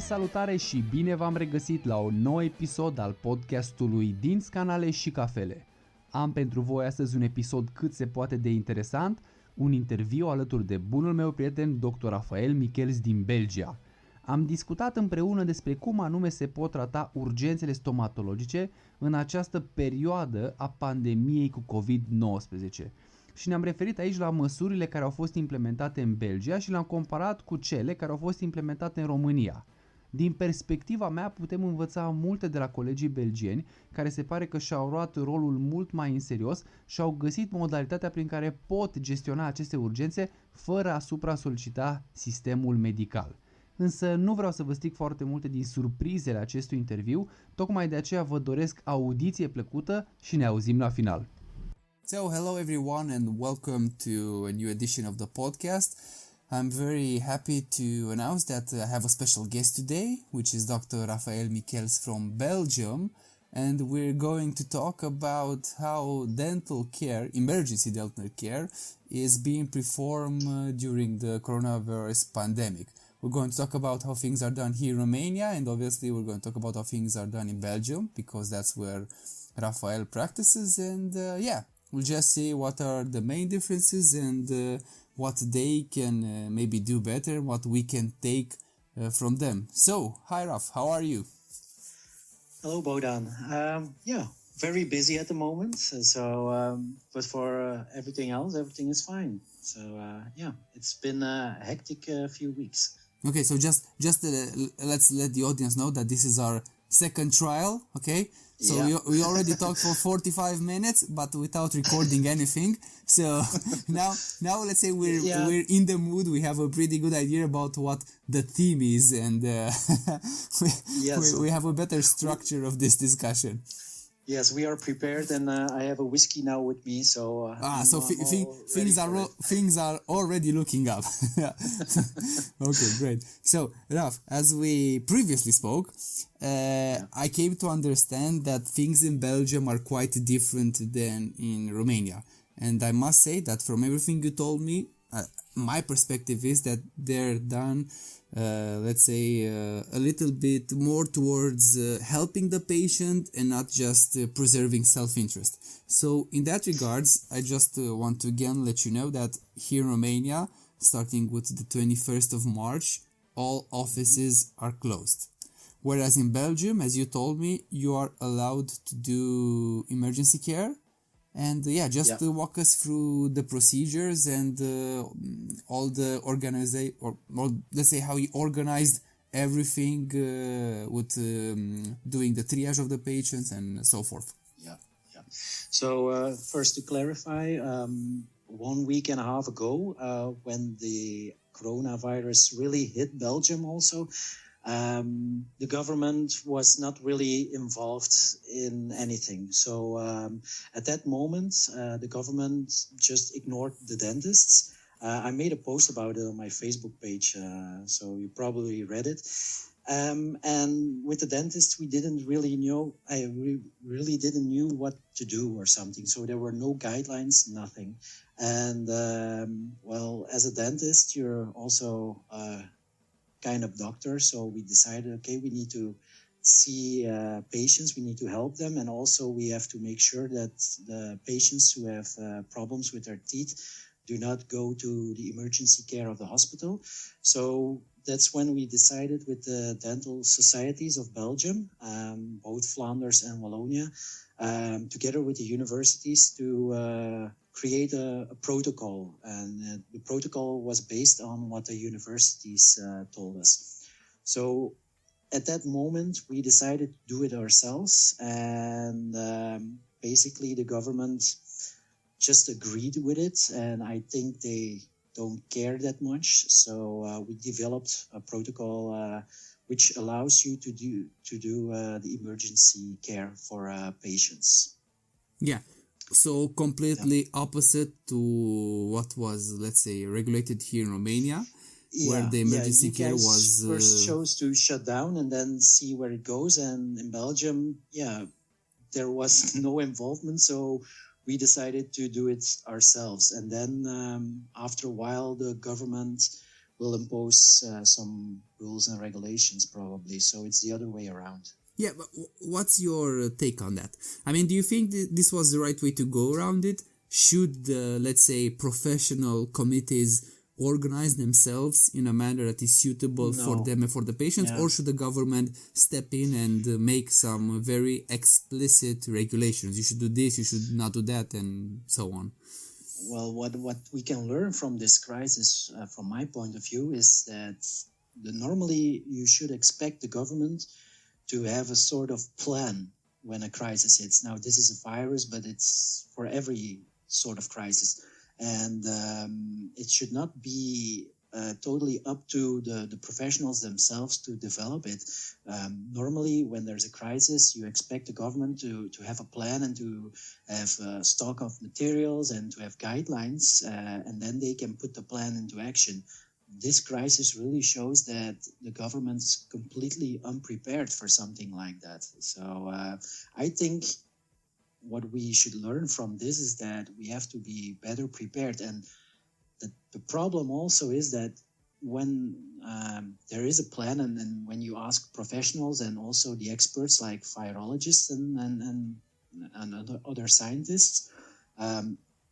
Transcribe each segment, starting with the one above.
Salutare și bine v-am regăsit la un nou episod al podcastului Dinți, Canale și Cafele. Am pentru voi astăzi un episod cât se poate de interesant, un interviu alături de bunul meu prieten, Dr. Rafael Michiels din Belgia. Am discutat împreună despre cum anume se pot trata urgențele stomatologice în această perioadă a pandemiei cu COVID-19. Și ne-am referit aici la măsurile care au fost implementate în Belgia și le-am comparat cu cele care au fost implementate în România. Din perspectiva mea putem învăța multe de la colegii belgieni care se pare că și-au luat rolul mult mai în serios și au găsit modalitatea prin care pot gestiona aceste urgențe fără a supra-solicita sistemul medical. Însă nu vreau să vă stric foarte multe din surprizele acestui interviu, tocmai de aceea vă doresc audiție plăcută și ne auzim la final. So, hello everyone and welcome to a new edition of the podcast. I'm very happy to announce that I have a special guest today, which is Dr. Rafael Michiels from Belgium, and we're going to talk about how dental care, emergency dental care, is being performed during the coronavirus pandemic. We're going to talk about how things are done here in Romania, and obviously we're going to talk about how things are done in Belgium, because that's where Rafael practices, and we'll just see what are the main differences and what they can maybe do better, what we can take from them. So, hi Raf, how are you? Hello Bodan. Very busy at the moment. But for everything else, everything is fine. So it's been a hectic few weeks. Okay, so just let's let the audience know that this is our second trial. Okay. So we already talked for 45 minutes, but without recording anything. So now let's say we're in the mood. We have a pretty good idea about what the theme is, and we have a better structure of this discussion. Yes, we are prepared, and I have a whiskey now with me. So things are already looking up. Okay, great. So Raf, as we previously spoke, I came to understand that things in Belgium are quite different than in Romania, and I must say that from everything you told me, my perspective is that they're done. A little bit more towards helping the patient and not just preserving self-interest. So in that regards, I just want to again let you know that here in Romania, starting with the 21st of March, all offices are closed. Whereas in Belgium, as you told me, you are allowed to do emergency care. And to walk us through the procedures and all the or let's say how you organized everything with doing the triage of the patients and so forth. Yeah. So first to clarify, 1 week and a half ago, when the coronavirus really hit Belgium also, the government was not really involved in anything. So at that moment, the government just ignored the dentists. I made a post about it on my Facebook page, so you probably read it. And with the dentists, we didn't really know. We really didn't knew what to do or something. So there were no guidelines, nothing. And as a dentist, you're also kind of doctor, so we decided, okay, we need to see patients, we need to help them, and also we have to make sure that the patients who have problems with their teeth do not go to the emergency care of the hospital. So that's when we decided with the dental societies of Belgium, both Flanders and Wallonia, together with the universities to create a protocol, and the protocol was based on what the universities told us. So at that moment, we decided to do it ourselves, and basically the government just agreed with it, and I think they don't care that much. So we developed a protocol which allows you to do the emergency care for patients. Yeah. So completely opposite to what was, let's say, regulated here in Romania, where the emergency care was first chose to shut down and then see where it goes. And in Belgium, there was no involvement, so we decided to do it ourselves. And then after a while, the government will impose some rules and regulations probably. So it's the other way around. Yeah, but what's your take on that? I mean, do you think this was the right way to go around it? Should, let's say, professional committees organize themselves in a manner that is suitable for them and for the patients, or should the government step in and make some very explicit regulations? You should do this, you should not do that, and so on. Well, what we can learn from this crisis, from my point of view, is that normally you should expect the government to have a sort of plan when a crisis hits. Now, this is a virus, but it's for every sort of crisis. And it should not be totally up to the professionals themselves to develop it. Normally, when there's a crisis, you expect the government to have a plan and to have stock of materials and to have guidelines, and then they can put the plan into action. This crisis really shows that the government's completely unprepared for something like that. So I think what we should learn from this is that we have to be better prepared. And the problem also is that when there is a plan and when you ask professionals and also the experts like virologists and other scientists,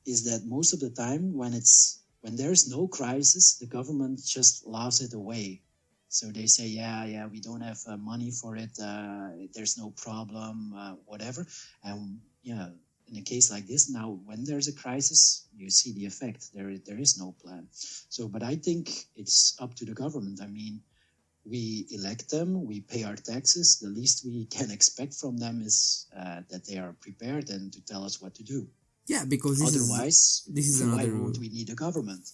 is that most of the time when there's no crisis, the government just laughs it away. So they say, yeah, we don't have money for it. There's no problem, whatever. And in a case like this, now when there's a crisis, you see the effect. There is no plan. So, but I think it's up to the government. I mean, we elect them, we pay our taxes. The least we can expect from them is that they are prepared and to tell us what to do. Yeah, because why would we need a government?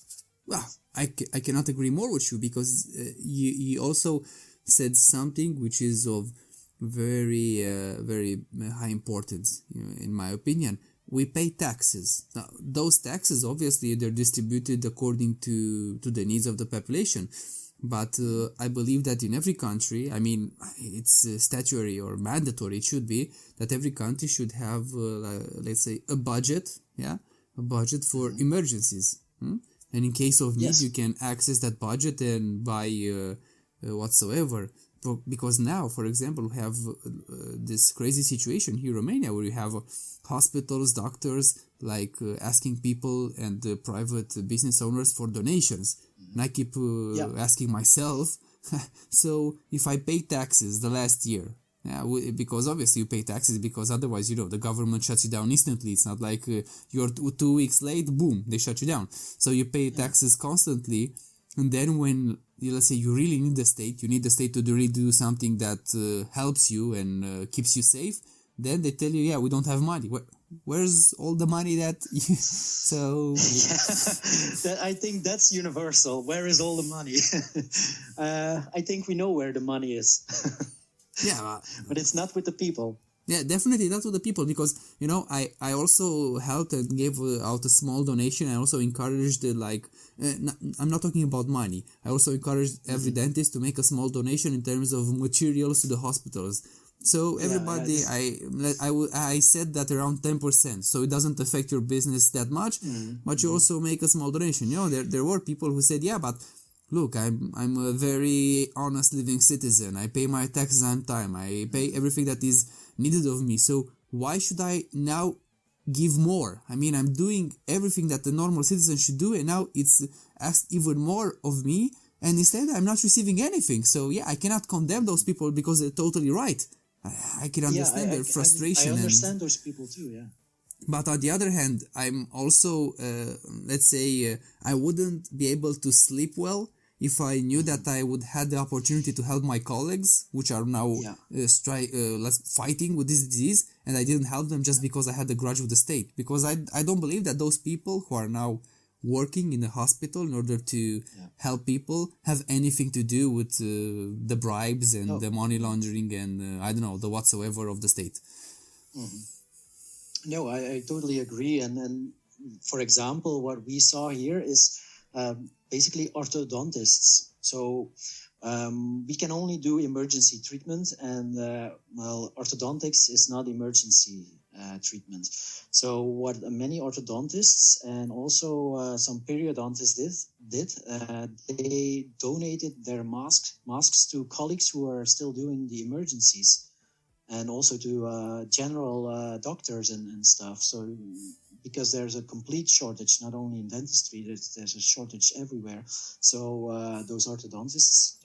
Well, I cannot agree more with you, because you also said something which is of very high importance, in my opinion. We pay taxes. Now, those taxes, obviously, they're distributed according to the needs of the population. But I believe that in every country, I mean, it's statutory or mandatory, it should be, that every country should have, let's say, a budget for emergencies. And in case of need, you can access that budget and buy whatsoever. Because now, for example, we have this crazy situation here in Romania where you have hospitals, doctors, asking people and private business owners for donations. And I keep asking myself, so if I pay taxes the last year, because obviously you pay taxes, because otherwise, the government shuts you down instantly. It's not like you're 2 weeks late, boom, they shut you down. So you pay taxes constantly. And then when, let's say, you really need the state, you need the state to really do something that helps you and keeps you safe, then they tell you, we don't have money. Where's all the money that... So... I think that's universal. Where is all the money? I think we know where the money is. But it's not with the people. Yeah, definitely not with the people, because, I also helped and gave out a small donation. I also encouraged, I'm not talking about money. I also encouraged every dentist to make a small donation in terms of materials to the hospitals. So everybody, I said that around 10%, so it doesn't affect your business that much, but you also make a small donation. There were people who said, but look, I'm a very honest living citizen. I pay my taxes on time. I pay everything that is needed of me. So why should I now give more? I mean, I'm doing everything that the normal citizen should do, and now it's asked even more of me, and instead I'm not receiving anything. So I cannot condemn those people because they're totally right. I can understand their frustration. I understand those people too, But on the other hand, I'm also, let's say, I wouldn't be able to sleep well if I knew that I would have the opportunity to help my colleagues, which are now fighting with this disease, and I didn't help them just because I had a grudge with the state. Because I don't believe that those people who are now working in the hospital in order to help people have anything to do with the bribes and the money laundering and the whatsoever of the state. No, I totally agree. And for example, what we saw here is basically orthodontists. So we can only do emergency treatment, and orthodontics is not emergency treatment. So what many orthodontists and also some periodontists did, they donated their masks to colleagues who are still doing the emergencies, and also to general doctors and stuff. So because there's a complete shortage, not only in dentistry, there's a shortage everywhere. So those orthodontists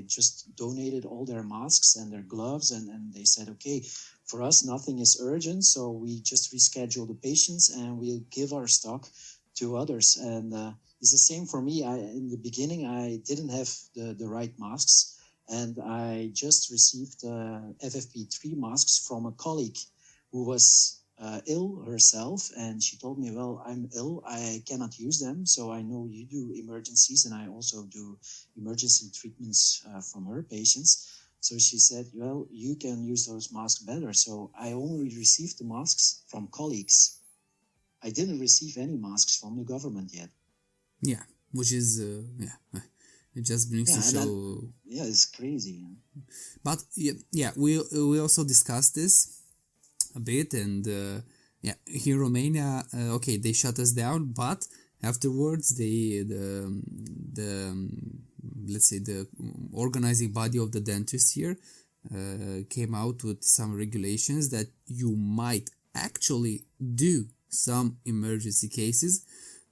just donated all their masks and their gloves, and they said, okay, for us, nothing is urgent, so we just reschedule the patients and we'll give our stock to others. And it's the same for me. In the beginning, I didn't have the right masks, and I just received FFP3 masks from a colleague who was ill herself, and she told me, well, I'm ill, I cannot use them, so I know you do emergencies, and I also do emergency treatments from her patients. So she said, well, you can use those masks better. So I only received the masks from colleagues. I didn't receive any masks from the government yet. Yeah, which is, it just brings to show... it's crazy. But, we also discussed this a bit, and, here in Romania, they shut us down, but afterwards, let's say the organizing body of the dentists here came out with some regulations that you might actually do some emergency cases,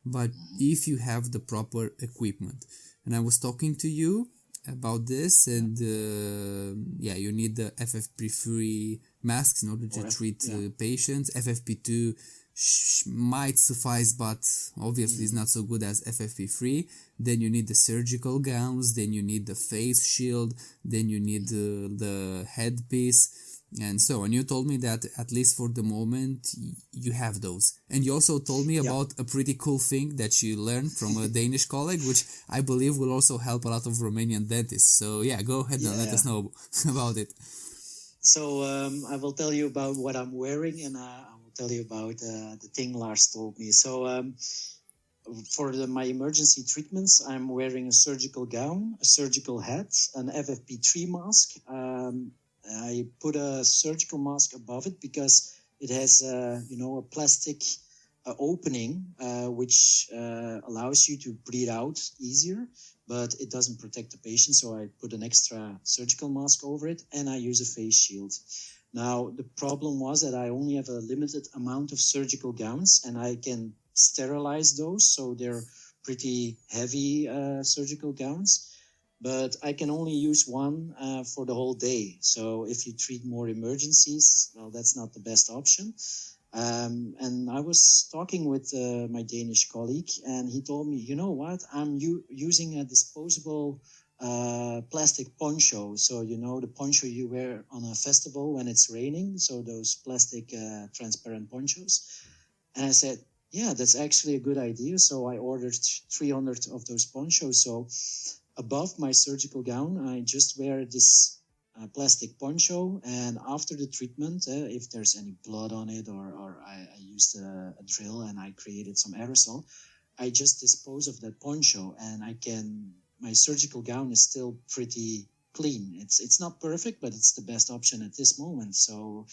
but if you have the proper equipment. And I was talking to you about this, and you need the FFP3 masks in order to treat patients. FFP2 might suffice, but obviously it's not so good as FFP3. Then you need the surgical gowns, then you need the face shield, then you need the headpiece, and so on. You told me that at least for the moment you have those. And you also told me about a pretty cool thing that you learned from a Danish colleague, which I believe will also help a lot of Romanian dentists. So go ahead and let us know about it. So I will tell you about what I'm wearing, and tell you about the thing Lars told me. So for my emergency treatments, I'm wearing a surgical gown, a surgical hat, an FFP3 mask. I put a surgical mask above it because it has a plastic opening which allows you to breathe out easier, but it doesn't protect the patient. So I put an extra surgical mask over it, and I use a face shield. Now, the problem was that I only have a limited amount of surgical gowns, and I can sterilize those, so they're pretty heavy surgical gowns. But I can only use one for the whole day. So if you treat more emergencies, well, that's not the best option. And I was talking with my Danish colleague, and he told me, you know what, I'm using a disposable plastic poncho. So, the poncho you wear on a festival when it's raining. So those plastic transparent ponchos. And I said, yeah, that's actually a good idea. So I ordered 300 of those ponchos. So above my surgical gown, I just wear this plastic poncho. And after the treatment, if there's any blood on it, or I used a drill and I created some aerosol, I just dispose of that poncho, and my surgical gown is still pretty clean. It's not perfect, but it's the best option at this moment. So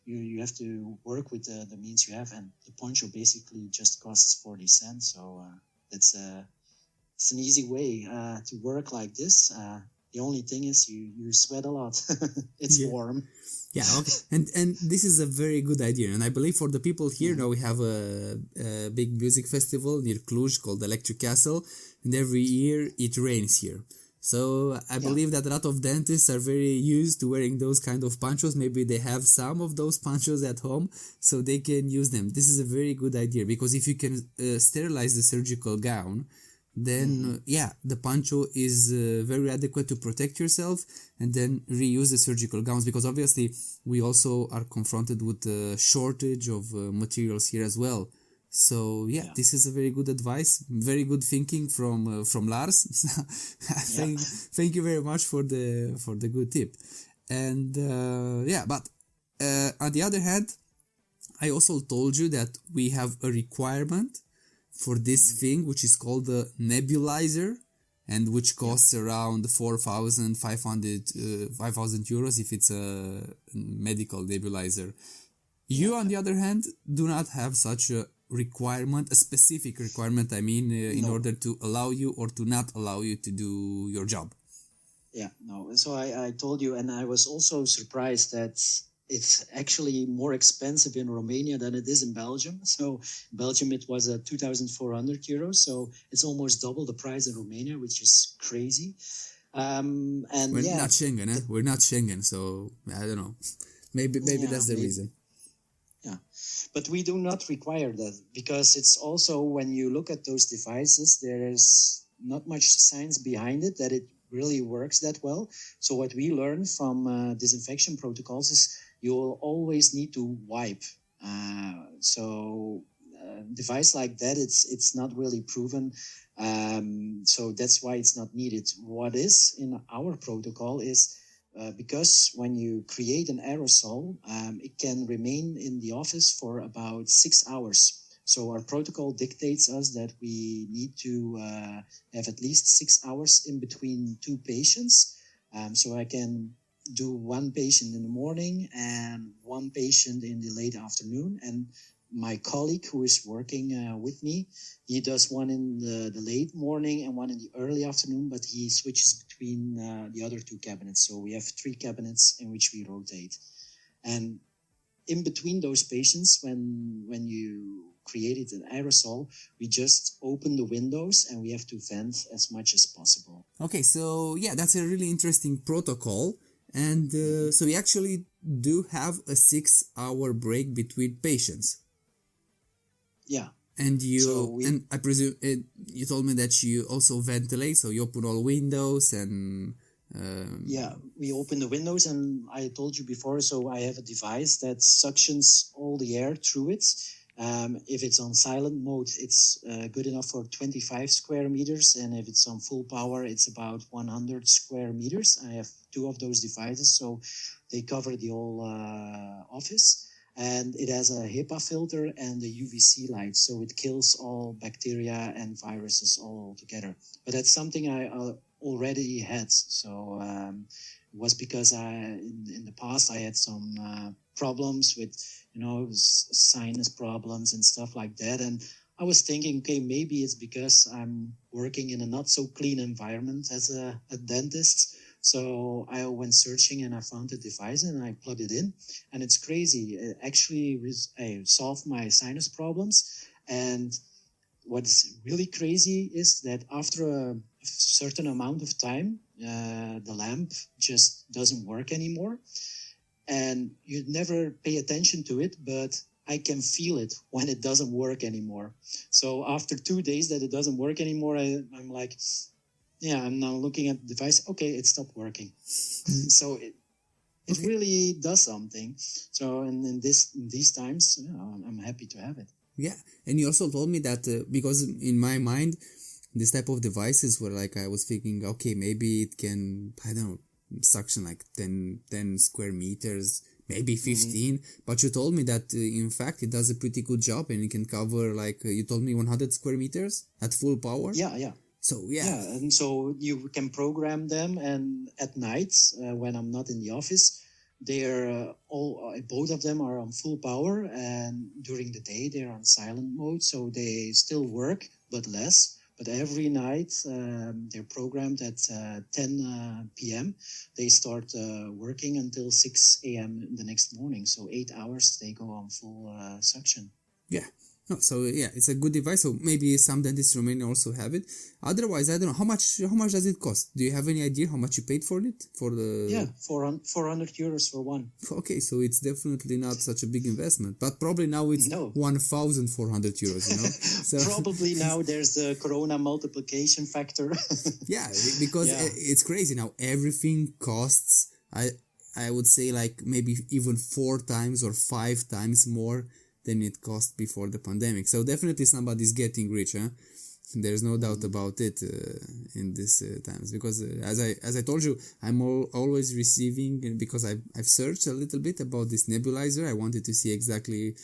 you have to work with the means you have, and the poncho basically just costs 40 cents. So it's an easy way to work like this. The only thing is you sweat a lot. It's warm. Yeah, okay. And this is a very good idea. And I believe for the people here, now we have a big music festival near Cluj called Electric Castle. And every year it rains here. So I believe that a lot of dentists are very used to wearing those kind of ponchos. Maybe they have some of those ponchos at home, so they can use them. This is a very good idea, because if you can sterilize the surgical gown, then the poncho is very adequate to protect yourself, and then reuse the surgical gowns, because obviously we also are confronted with a shortage of materials here as well. So this is a very good advice, very good thinking from Lars. Thank you very much for the good tip. And but on the other hand, I also told you that we have a requirement for this thing, which is called the nebulizer, and which costs around 4,500 €5,000 if it's a medical nebulizer. You, on the other hand, do not have such a requirement, a specific requirement, in order to allow you or to not allow you to do your job. Yeah, no. So I told you, and I was also surprised that it's actually more expensive in Romania than it is in Belgium. So in Belgium, it was 2,400 euros. So it's almost double the price in Romania, which is crazy. And we're not Schengen, eh? We're not Schengen, so I don't know. Maybe that's the reason. Yeah, but we do not require that because it's also when you look at those devices, there is not much science behind it that it really works that well. So what we learned from disinfection protocols is you will always need to wipe. So a device like that, it's not really proven. So that's why it's not needed. What is in our protocol is because when you create an aerosol, it can remain in the office for about 6 hours. So our protocol dictates us that we need to have at least 6 hours in between two patients. So I can do one patient in the morning and one patient in the late afternoon. And my colleague who is working with me, he does one in the late morning and one in the early afternoon, but he switches between the other two cabinets. So we have 3 cabinets in which we rotate. And in between those patients, when you created an aerosol, we just open the windows and we have to vent as much as possible. Okay, so yeah, that's a really interesting protocol. And so we actually do have a 6-hour break between patients. Yeah. And and I presume you told me that you also ventilate, so you open all windows and... Yeah, we open the windows, and I told you before, so I have a device that suctions all the air through it. If it's on silent mode, it's good enough for 25 square meters, and if it's on full power, it's about 100 square meters. I have 2 of those devices, so they cover the whole office. And it has a HEPA filter and a UVC light, so it kills all bacteria and viruses all together. But that's something I already had. So it was because in the past I had some problems with, sinus problems and stuff like that. And I was thinking, okay, maybe it's because I'm working in a not so clean environment as a dentist. So I went searching and I found the device and I plugged it in. And it's crazy. It actually solved my sinus problems. And what's really crazy is that after a certain amount of time, the lamp just doesn't work anymore. And you never pay attention to it, but I can feel it when it doesn't work anymore. So after 2 days that it doesn't work anymore, I'm like, I'm now looking at the device. Okay, it stopped working. So it really does something. So in these times, I'm happy to have it. Yeah, and you also told me that because in my mind, this type of devices were like, I was thinking, okay, maybe it can, I don't know, suction like 10 square meters, maybe 15. But you told me that in fact it does a pretty good job and it can cover like, you told me 100 square meters at full power? Yeah. So yeah, and so you can program them, and at night when I'm not in the office, they're both of them are on full power, and during the day they're on silent mode, so they still work but less. But every night they're programmed at 10 p.m. They start working until 6 a.m. the next morning. So 8 hours they go on full suction. Yeah. No, so yeah, it's a good device. So maybe some dentists in Romania also have it. Otherwise, I don't know how much does it cost. Do you have any idea how much you paid for it? 400 euros for one. Okay, so it's definitely not such a big investment, but probably now it's 1,400 euros. So probably now there's the Corona multiplication factor. Yeah, because it's crazy now. Everything costs. I would say like maybe even 4 times or 5 times more than it cost before the pandemic. So definitely somebody's getting rich, huh? There's no doubt about it in these times. Because as I told you, I'm always receiving, because I've searched a little bit about this nebulizer. I wanted to see exactly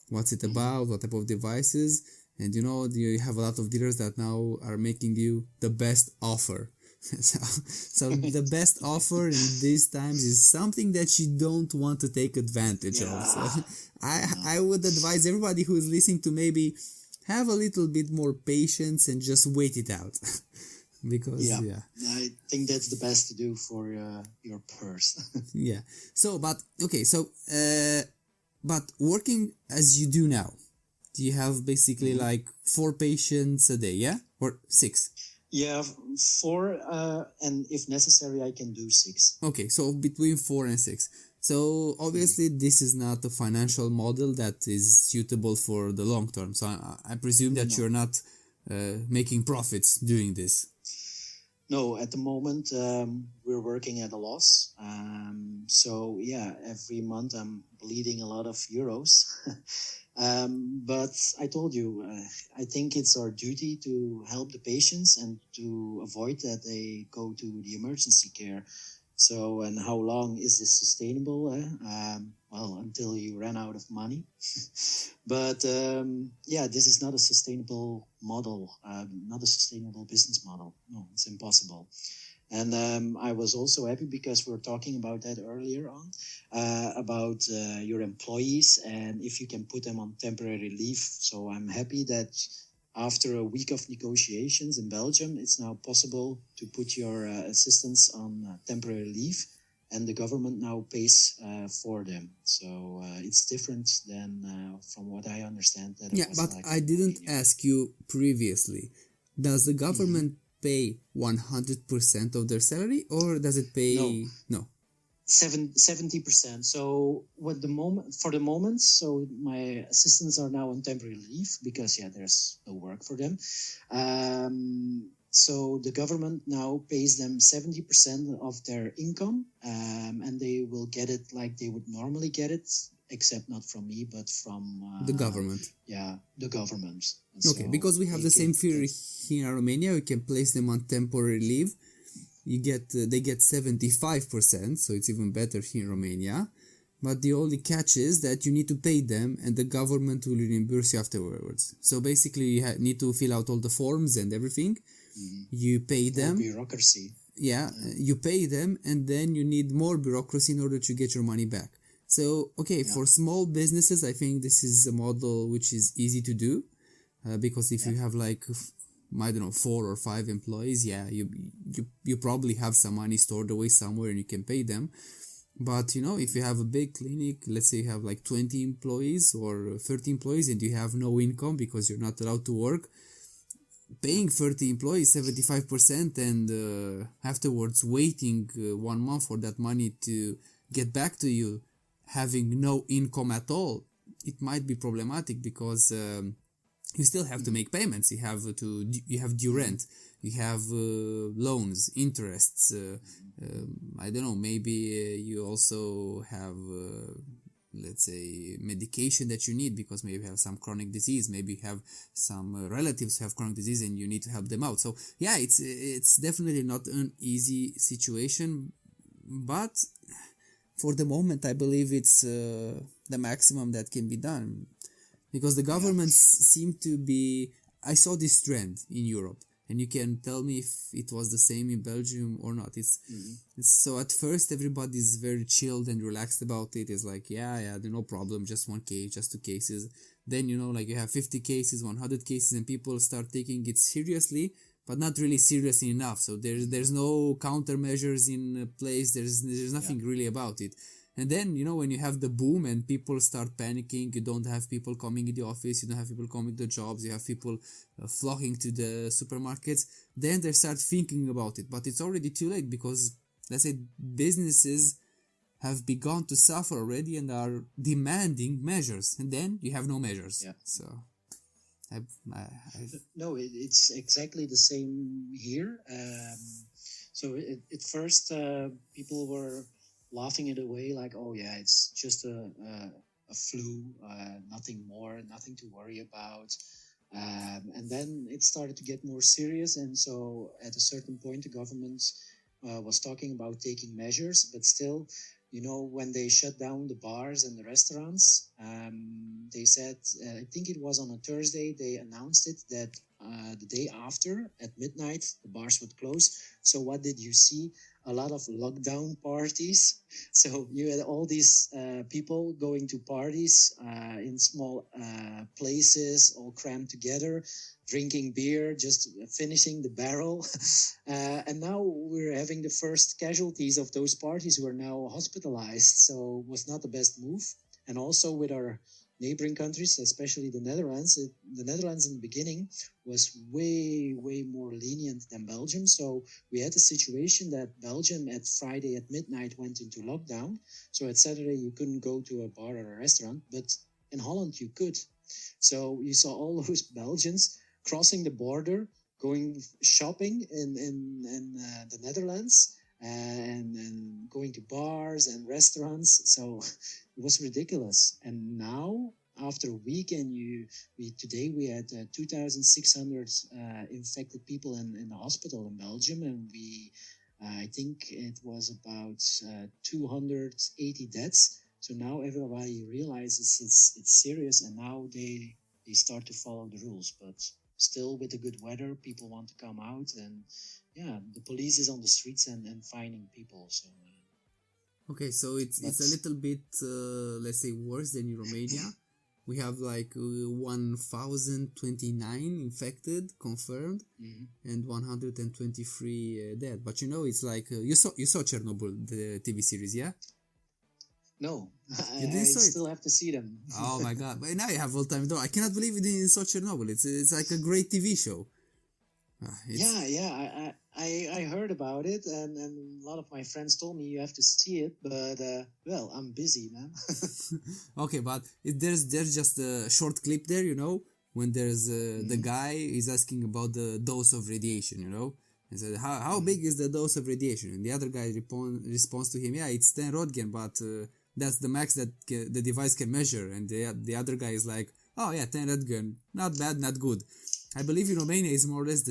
what's it about, what type of devices. And you have a lot of dealers that now are making you the best offer. So the best offer in these times is something that you don't want to take advantage of. So I would advise everybody who is listening to maybe have a little bit more patience and just wait it out. Because I think that's the best to do for your purse. Yeah. So but working as you do now, you have basically like 4 patients a day, yeah? Or 6? Yeah, 4, and if necessary, I can do 6. Okay, so between 4 and 6. So obviously this is not a financial model that is suitable for the long term. So I presume that you're not making profits doing this. No, at the moment we're working at a loss. So yeah, every month I'm bleeding a lot of euros. But I told you, I think it's our duty to help the patients and to avoid that they go to the emergency care. So, and how long is this sustainable? Well, until you run out of money. But yeah, this is not a sustainable model, not a sustainable business model. No, it's impossible. And I was also happy because we were talking about that earlier on, about your employees and if you can put them on temporary leave. So I'm happy that after a week of negotiations in Belgium, it's now possible to put your assistants on temporary leave, and the government now pays for them. So it's different than from what I understand. That yeah, but like I didn't ask you previously. Does the government pay 100% of their salary, or does it pay no 70%? So for the moment, so my assistants are now on temporary leave because there's no work for them. So the government now pays them 70% of their income, and they will get it like they would normally get it, except not from me, but from the government. Yeah, the government. Okay, because we have the same fear here in Romania. We can place them on temporary leave. They get 75%, so it's even better here in Romania. But the only catch is that you need to pay them, and the government will reimburse you afterwards. So basically, you need to fill out all the forms and everything. You pay them. Bureaucracy. Yeah, you pay them, and then you need more bureaucracy in order to get your money back. So, for small businesses, I think this is a model which is easy to do, because if you have like, I don't know, 4 or 5 employees, you probably have some money stored away somewhere and you can pay them. But, if you have a big clinic, let's say you have like 20 employees or 30 employees and you have no income because you're not allowed to work, paying 30 employees 75% and afterwards waiting 1 month for that money to get back to you, having no income at all, it might be problematic because you still have to make payments. You have due rent, you have loans, interests. I don't know. Maybe you also have, let's say, medication that you need because maybe you have some chronic disease. Maybe you have some relatives who have chronic disease and you need to help them out. So yeah, it's definitely not an easy situation, but for the moment, I believe it's the maximum that can be done. Because the governments seem to be... I saw this trend in Europe, and you can tell me if it was the same in Belgium or not. It's so at first everybody's very chilled and relaxed about it. It's like, there's no problem, just 1 case, just 2 cases. Then, like you have 50 cases, 100 cases, and people start taking it seriously, but not really seriously enough. So there's no countermeasures in place. There's nothing really about it. And then, when you have the boom and people start panicking, you don't have people coming in the office, you don't have people coming to jobs, you have people flocking to the supermarkets, then they start thinking about it. But it's already too late because, let's say, businesses have begun to suffer already and are demanding measures. And then you have no measures. Yeah. So... No, it's exactly the same here. So at first, people were laughing it away like, it's just a flu, nothing more, nothing to worry about. And then it started to get more serious. And so at a certain point, the government was talking about taking measures, but still, when they shut down the bars and the restaurants, they said, I think it was on a Thursday, they announced it that the day after, at midnight, the bars would close. So what did you see? A lot of lockdown parties. So you had all these people going to parties in small places, all crammed together, drinking beer, just finishing the barrel. And now we're having the first casualties of those parties who are now hospitalized. So it was not the best move. And also with our neighboring countries, especially the Netherlands. The Netherlands in the beginning was way more lenient than Belgium. So we had a situation that Belgium at Friday at midnight went into lockdown. So at Saturday you couldn't go to a bar or a restaurant, but in Holland you could. So you saw all those Belgians crossing the border, going shopping in the Netherlands, and going to bars and restaurants. So it was ridiculous. And now, after a week, and today we had 2,600 infected people in the hospital in Belgium, and I think it was about 280 deaths. So now everybody realizes it's serious, and now they start to follow the rules. But still, with the good weather, people want to come out, and the police is on the streets and fining people. So. Okay, so it's a little bit, let's say, worse than in Romania. We have like 1,029 infected, confirmed, and 123 dead. But it's like, you saw Chernobyl, the TV series, yeah? No, I still have to see them. Oh my god, but now you have all time. I cannot believe you didn't saw Chernobyl. It's like a great TV show. I heard about it, and a lot of my friends told me you have to see it, but I'm busy, man. Okay, but there's just a short clip there, when there's the guy is asking about the dose of radiation, and said, how big is the dose of radiation? And the other guy responds to him, it's 10 Röntgen, but that's the max that the device can measure. And the other guy is like, 10 Röntgen, not bad, not good. I believe in Romania is more or less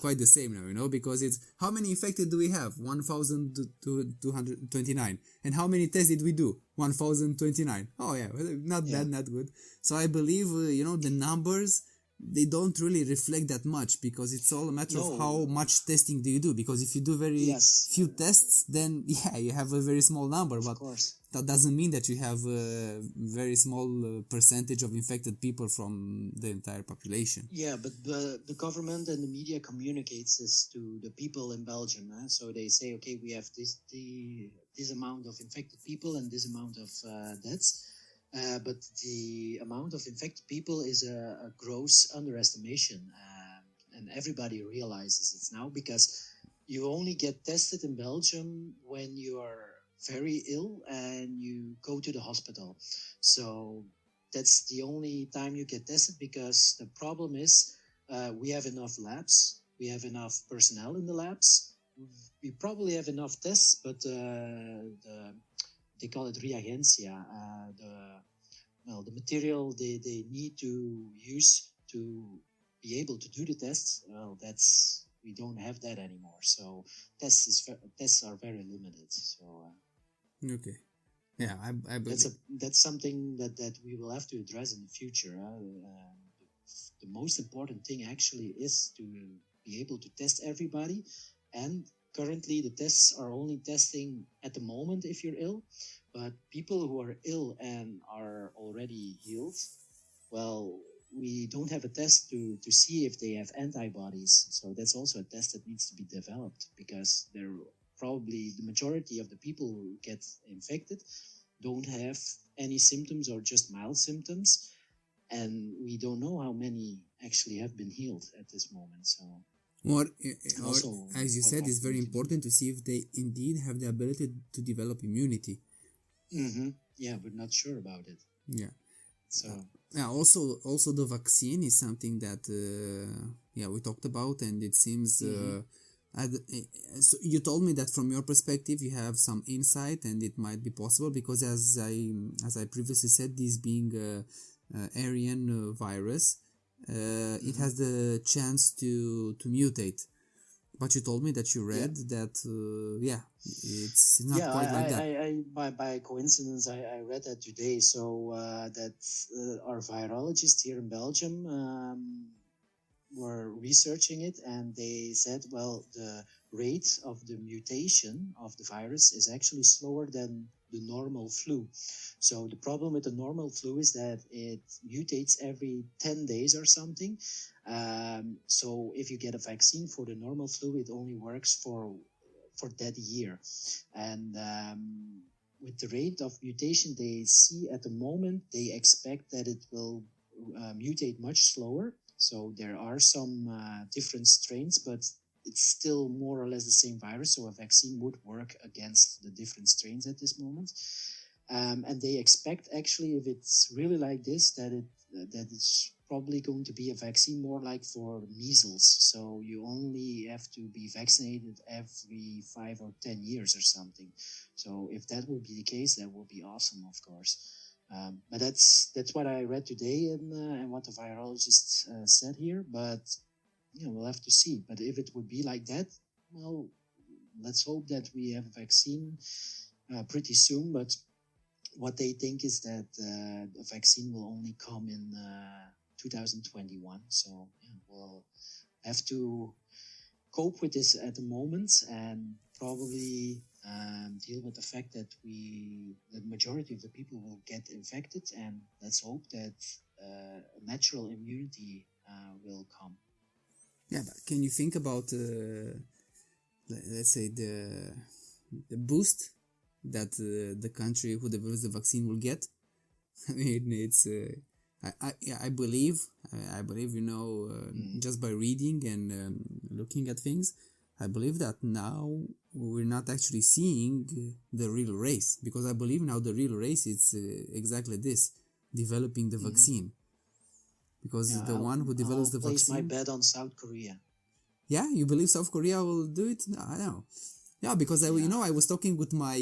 quite the same now, because it's how many infected do we have? 1,229. And how many tests did we do? 1,029. Oh yeah, not bad, not good. So I believe, the numbers, they don't really reflect that much, because it's all a matter of how much testing do you do. Because if you do very few tests, then you have a very small number. But that doesn't mean that you have a very small percentage of infected people from the entire population. Yeah, but the government and the media communicates this to the people in Belgium. So they say, okay, we have this amount of infected people and this amount of deaths. But the amount of infected people is a gross underestimation. And everybody realizes it now, because you only get tested in Belgium when you are very ill and you go to the hospital. So that's the only time you get tested, because the problem is we have enough labs, we have enough personnel in the labs, we probably have enough tests, but they call it reagentia, the material they need to use to be able to do the tests. We don't have that anymore. So tests are very limited. So. Okay. Yeah, I believe that's something that we will have to address in the future. The most important thing actually is to be able to test everybody, and currently the tests are only testing at the moment if you're ill, but people who are ill and are already healed, well, we don't have a test to see if they have antibodies. So that's also a test that needs to be developed, because they're probably the majority of the people who get infected don't have any symptoms or just mild symptoms. And we don't know how many actually have been healed at this moment. So, or as you said, it's very important to see if they indeed have the ability to develop immunity. Yeah, we're not sure about it. Yeah. So. Also the vaccine is something that we talked about, and it seems so you told me that from your perspective you have some insight and it might be possible, because as I previously said, this being Aryan virus, it has the chance to mutate. But you told me that you read that it's not quite like that. By coincidence, I read that today. So that our virologist here in Belgium were researching it, and they said, well, the rate of the mutation of the virus is actually slower than the normal flu. So the problem with the normal flu is that it mutates every 10 days or something. So if you get a vaccine for the normal flu, it only works for that year. And with the rate of mutation they see at the moment, they expect that it will mutate much slower. So there are some different strains, but it's still more or less the same virus. So a vaccine would work against the different strains at this moment. And they expect, actually, if it's really like this, that it's probably going to be a vaccine more like for measles. So you only have to be vaccinated every 5 or 10 years or something. So if that would be the case, that would be awesome, of course. But that's what I read today and what the virologist said here. But we'll have to see. But if it would be like that, well, let's hope that we have a vaccine pretty soon. But what they think is that the vaccine will only come in 2021. So we'll have to cope with this at the moment and probably deal with the fact that the majority of the people will get infected, and let's hope that natural immunity will come. Yeah, but can you think about, let's say, the boost that the country who develops the vaccine will get? I mean, it's I believe just by reading and looking at things, I believe that now we're not actually seeing the real race, because I believe now the real race is exactly this, developing the vaccine. Because the one who develops the vaccine... I'll place my bet on South Korea. Yeah, you believe South Korea will do it? No, I don't know. Yeah, because I was talking with my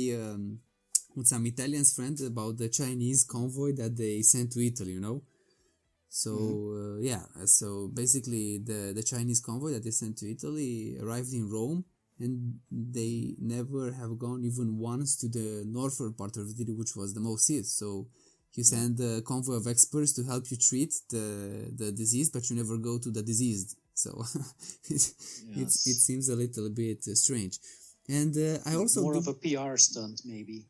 with some Italian friends about the Chinese convoy that they sent to Italy, So so basically the Chinese convoy that they sent to Italy arrived in Rome, and they never have gone even once to the northern part of Italy, which was the most hit. So you send a convoy of experts to help you treat the disease, but you never go to the diseased. So it seems a little bit strange. And I also more of a PR stunt, maybe.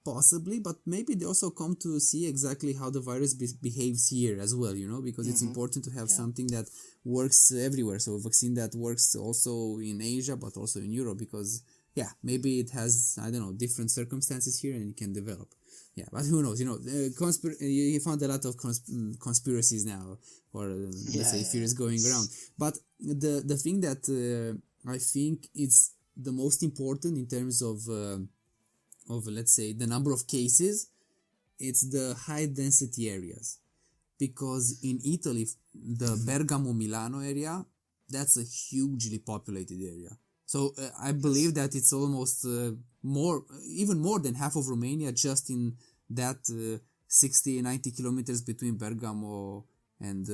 Possibly, but maybe they also come to see exactly how the virus behaves here as well, because it's important to have something that works everywhere. So a vaccine that works also in Asia, but also in Europe, because maybe it has, different circumstances here and it can develop. Yeah, but who knows? You found a lot of conspiracies now, or let's say theories going around. But the thing that I think is the most important in terms of let's say the number of cases, it's the high density areas, because in Italy, the Bergamo-Milano area, that's a hugely populated area. So I believe that it's almost even more than half of Romania just in that 60-90 kilometers between Bergamo and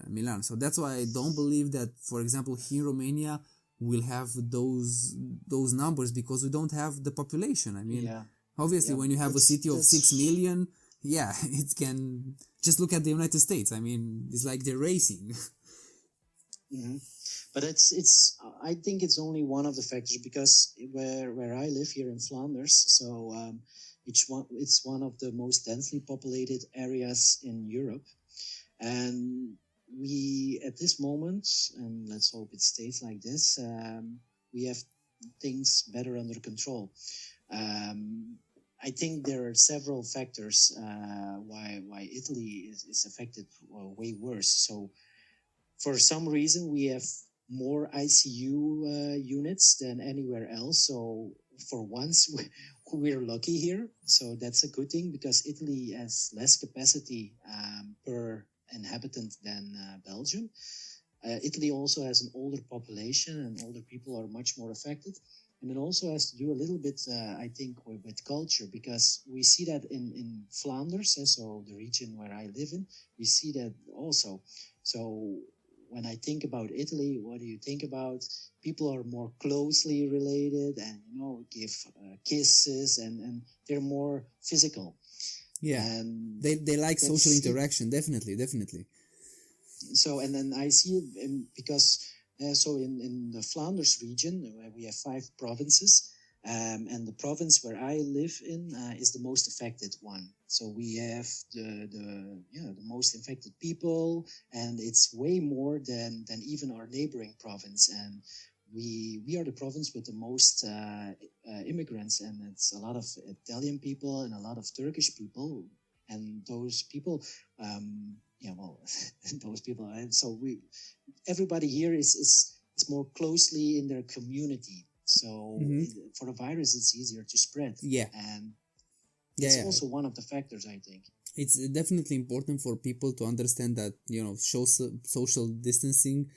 Milan. So that's why I don't believe that, for example, here in Romania we'll have those numbers, because we don't have the population. I mean, obviously when you have a city of 6 million, it can just look at the United States. I mean, it's like they're racing. But it's I think it's only one of the factors, because where I live here in Flanders, so it's one of the most densely populated areas in Europe, and we at this moment, and let's hope it stays like this, we have things better under control. I think there are several factors why Italy is affected way worse. So for some reason we have more ICU units than anywhere else. So for once we're lucky here. So that's a good thing, because Italy has less capacity per inhabitant than Belgium. Italy also has an older population, and older people are much more affected. And it also has to do a little bit, I think, with culture, because we see that in Flanders, so the region where I live in, we see that also. So when I think about Italy, what do you think about? People are more closely related and, give kisses, and they're more physical. Yeah, and they like social interaction, definitely. So, and then I see it because so in the Flanders region, we have 5 provinces. And the province where I live in is the most affected one. So we have the most infected people, and it's way more than even our neighboring province. And we are the province with the most immigrants, and it's a lot of Italian people and a lot of Turkish people. And those people, those people. And so everybody here is more closely in their community. So for the virus, it's easier to spread. Yeah. And it's also one of the factors, I think. It's definitely important for people to understand that, social distancing,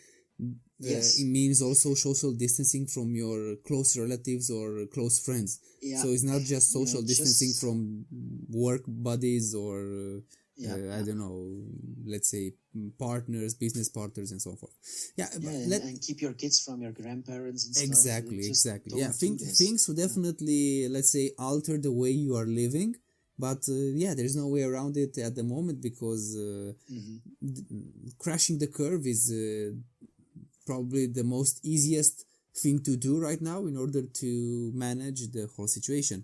yes. It means also social distancing from your close relatives or close friends. Yeah. So it's not just social distancing from work buddies or I don't know, let's say partners, business partners, and so forth. And keep your kids from your grandparents and stuff. Exactly. Yeah, things will definitely, let's say, alter the way you are living, but there's no way around it at the moment because crashing the curve is probably the most easiest thing to do right now in order to manage the whole situation.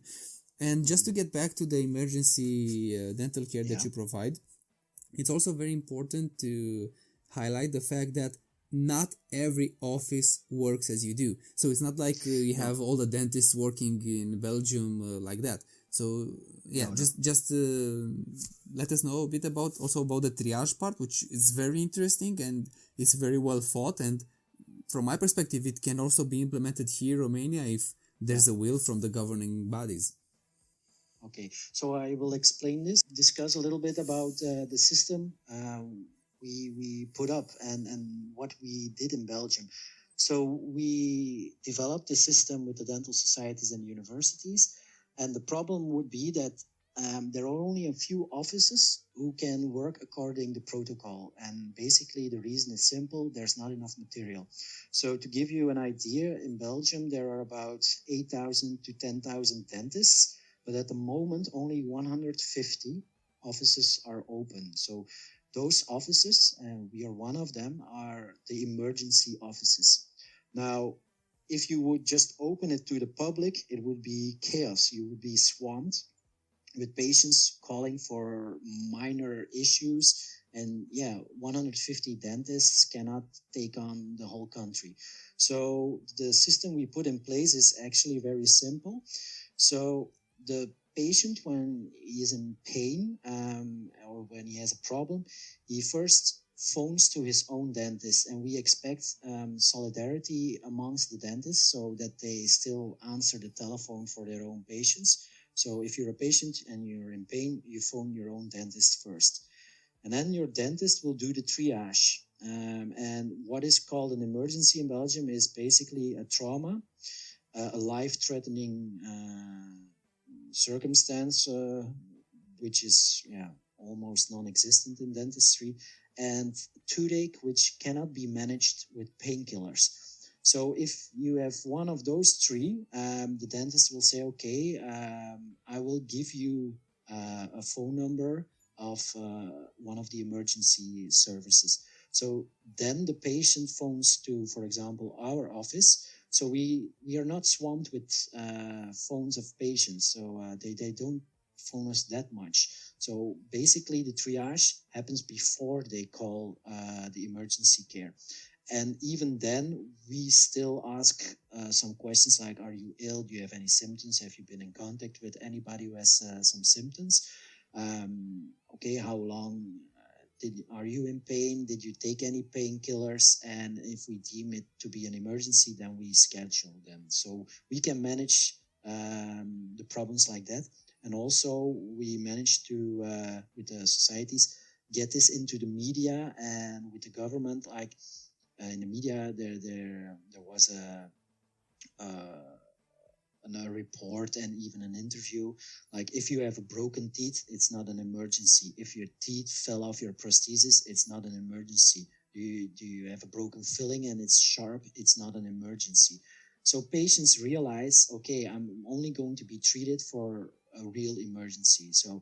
And just to get back to the emergency dental care that you provide, it's also very important to highlight the fact that not every office works as you do. So it's not like you have all the dentists working in Belgium like that. So just let us know a bit about the triage part, which is very interesting and it's very well thought. And from my perspective, it can also be implemented here in Romania if there's a will from the governing bodies. Okay, so I will discuss a little bit about the system we put up and what we did in Belgium. So we developed the system with the dental societies and universities, and the problem would be that there are only a few offices who can work according to protocol, and basically the reason is simple: there's not enough material. So to give you an idea, in Belgium there are about 8,000 to 10,000 dentists, but at the moment only 150 offices are open. So those offices, and we are one of them, are the emergency offices. Now, if you would just open it to the public, it would be chaos. You would be swamped with patients calling for minor issues. And 150 dentists cannot take on the whole country. So the system we put in place is actually very simple. So the patient, when he is in pain or when he has a problem, he first phones to his own dentist, and we expect solidarity amongst the dentists so that they still answer the telephone for their own patients. So if you're a patient and you're in pain, you phone your own dentist first. And then your dentist will do the triage. And what is called an emergency in Belgium is basically a trauma, a life-threatening circumstance, which is almost non-existent in dentistry, and toothache which cannot be managed with painkillers. So if you have one of those 3, the dentist will say, okay, I will give you a phone number of one of the emergency services. So then the patient phones to, for example, our office. So we are not swamped with phones of patients. So they don't phone us that much. So basically the triage happens before they call the emergency care. And even then, we still ask some questions like, are you ill? Do you have any symptoms? Have you been in contact with anybody who has some symptoms? How long are you in pain? Did you take any painkillers? And if we deem it to be an emergency, then we schedule them. So we can manage the problems like that. And also we managed to, with the societies, get this into the media and with the government. Like in the media, there was a report and even an interview. Like, if you have a broken teeth, it's not an emergency. If your teeth fell off your prosthesis, it's not an emergency. Do you have a broken filling and it's sharp? It's not an emergency. So patients realize, okay, I'm only going to be treated for a real emergency. So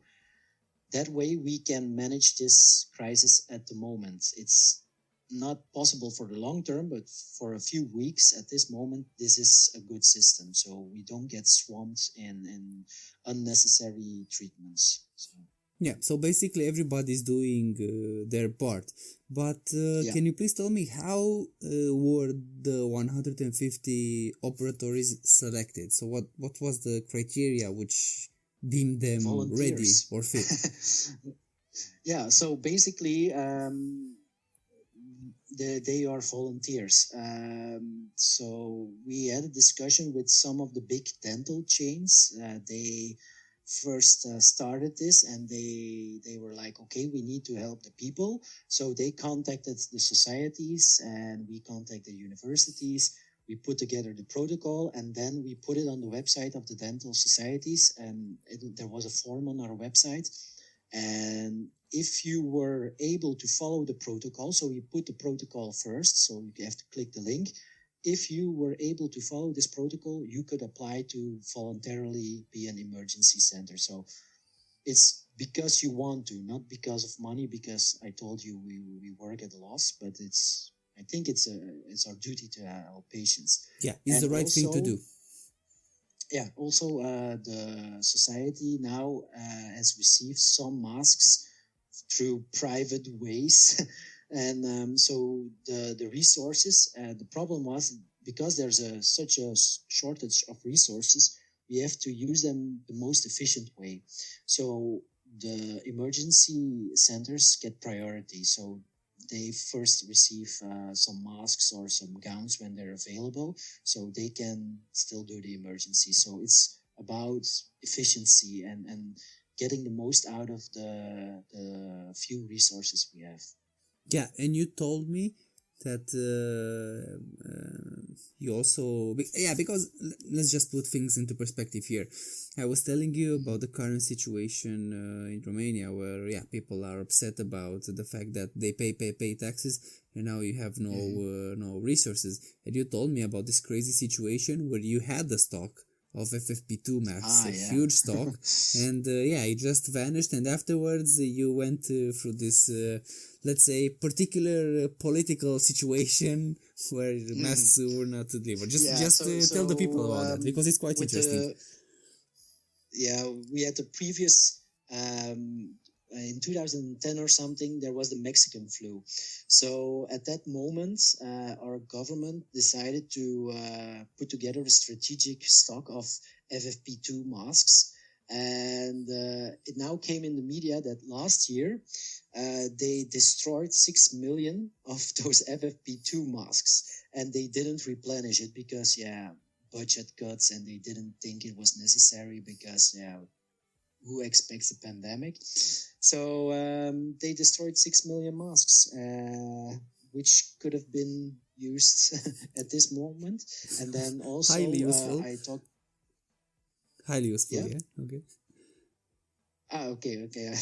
that way we can manage this crisis at the moment. It's not possible for the long term, but for a few weeks at this moment, this is a good system. So we don't get swamped in unnecessary treatments. So. Yeah, so basically everybody's doing their part. But can you please tell me how were the 150 operatories selected? So what was the criteria which deemed them ready or fit? Yeah, so basically they are volunteers. So we had a discussion with some of the big dental chains. They first started this, and they were like, okay, we need to help the people. So they contacted the societies, and we contacted universities. We put together the protocol, and then we put it on the website of the dental societies, and there was a form on our website. And if you were able to follow the protocol, so we put the protocol first, so you have to click the link. If you were able to follow this protocol, you could apply to voluntarily be an emergency center. So it's because you want to, not because of money, because I told you we work at a loss, but I think it's our duty to our patients. Yeah, it's the right thing to do. Yeah, also the society now has received some masks through private ways. And so the resources, the problem was because there's such a shortage of resources, we have to use them the most efficient way. So the emergency centers get priority. So they first receive some masks or some gowns when they're available, so they can still do the emergency. So it's about efficiency and getting the most out of the few resources we have. Yeah, and you told me that you also... Yeah, because let's just put things into perspective here. I was telling you about the current situation in Romania where, people are upset about the fact that they pay taxes and now you have no resources. And you told me about this crazy situation where you had the stock of FFP2 masks, huge stock, and it just vanished, and afterwards you went through this, let's say, particular political situation where masks were not delivered. Just tell the people about that, because it's quite interesting. We had the previous... in 2010 or something, there was the Mexican flu. So at that moment, our government decided to put together a strategic stock of FFP2 masks. And it now came in the media that last year, they destroyed 6 million of those FFP2 masks. And they didn't replenish it because, budget cuts, and they didn't think it was necessary because, who expects a pandemic? So they destroyed 6 million masks, which could have been used at this moment. And then also highly useful. Highly useful, yeah. Okay. Okay.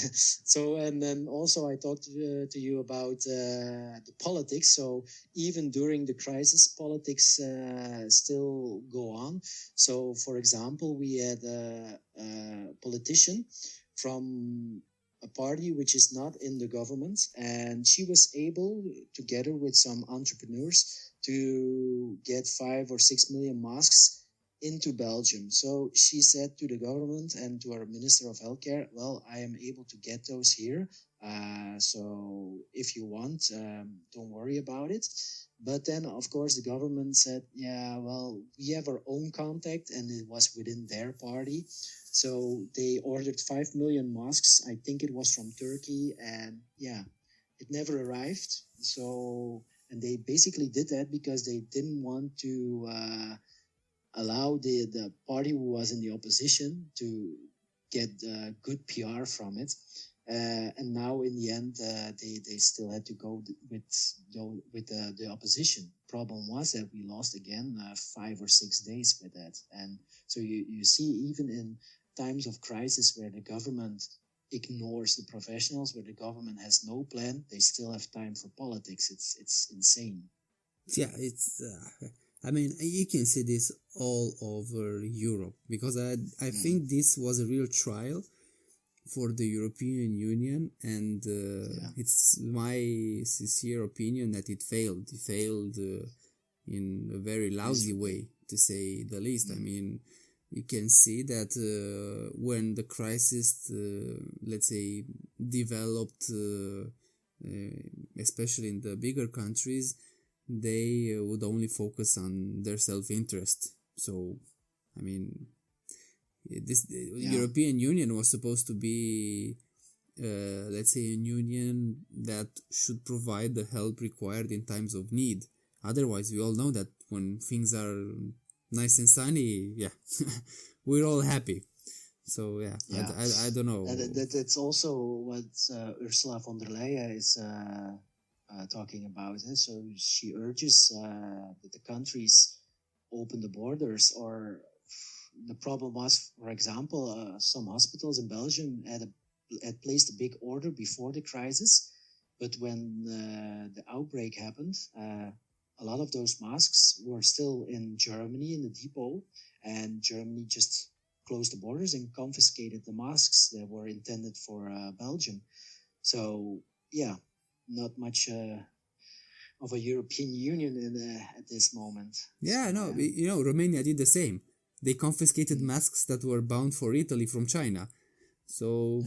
So, and then also I talked to you about the politics. So even during the crisis, politics still go on. So, for example, we had a politician from a party which is not in the government, and she was able, together with some entrepreneurs, to get 5 or 6 million masks into Belgium. So she said to the government and to our Minister of Healthcare, well, I am able to get those here. So if you want, don't worry about it. But then, of course, the government said, we have our own contact, and it was within their party. So they ordered 5 million masks. I think it was from Turkey, and it never arrived. So, and they basically did that because they didn't want to allow the party who was in the opposition to get good PR from it. And now in the end, they still had to go with the opposition. Problem was that we lost again 5 or 6 days with that. And so you see, even in times of crisis where the government ignores the professionals, where the government has no plan, they still have time for politics. It's insane. Yeah, it's... I mean, you can see this all over Europe, because I think this was a real trial for the European Union, and it's my sincere opinion that it failed. It failed in a very lousy way, to say the least. I mean, you can see that when the crisis, let's say, developed, especially in the bigger countries, they would only focus on their self-interest. So, I mean, European Union was supposed to be, let's say, a union that should provide the help required in times of need. Otherwise, we all know that when things are nice and sunny, we're all happy. So, I don't know. That's also what Ursula von der Leyen is talking about. So she urges that the countries open the borders. Or the problem was, for example, some hospitals in Belgium had placed a big order before the crisis, but when the outbreak happened, a lot of those masks were still in Germany in the depot, and Germany just closed the borders and confiscated the masks that were intended for Belgium. So, not much of a European Union at this moment. Romania did the same. They confiscated masks that were bound for Italy from China. So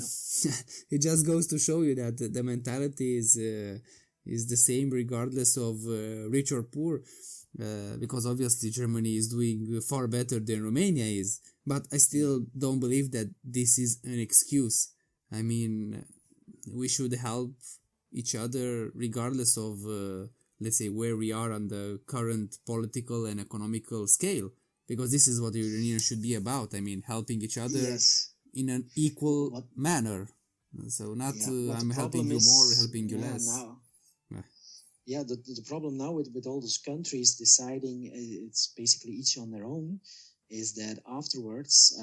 it just goes to show you that the mentality is the same regardless of rich or poor, because obviously Germany is doing far better than Romania is. But I still don't believe that this is an excuse. I mean, we should help each other regardless of, let's say, where we are on the current political and economical scale, because this is what the Union should be about. I mean, helping each other in an equal manner. So not I'm helping you more, helping you less. The problem now with all those countries deciding it's basically each on their own is that afterwards,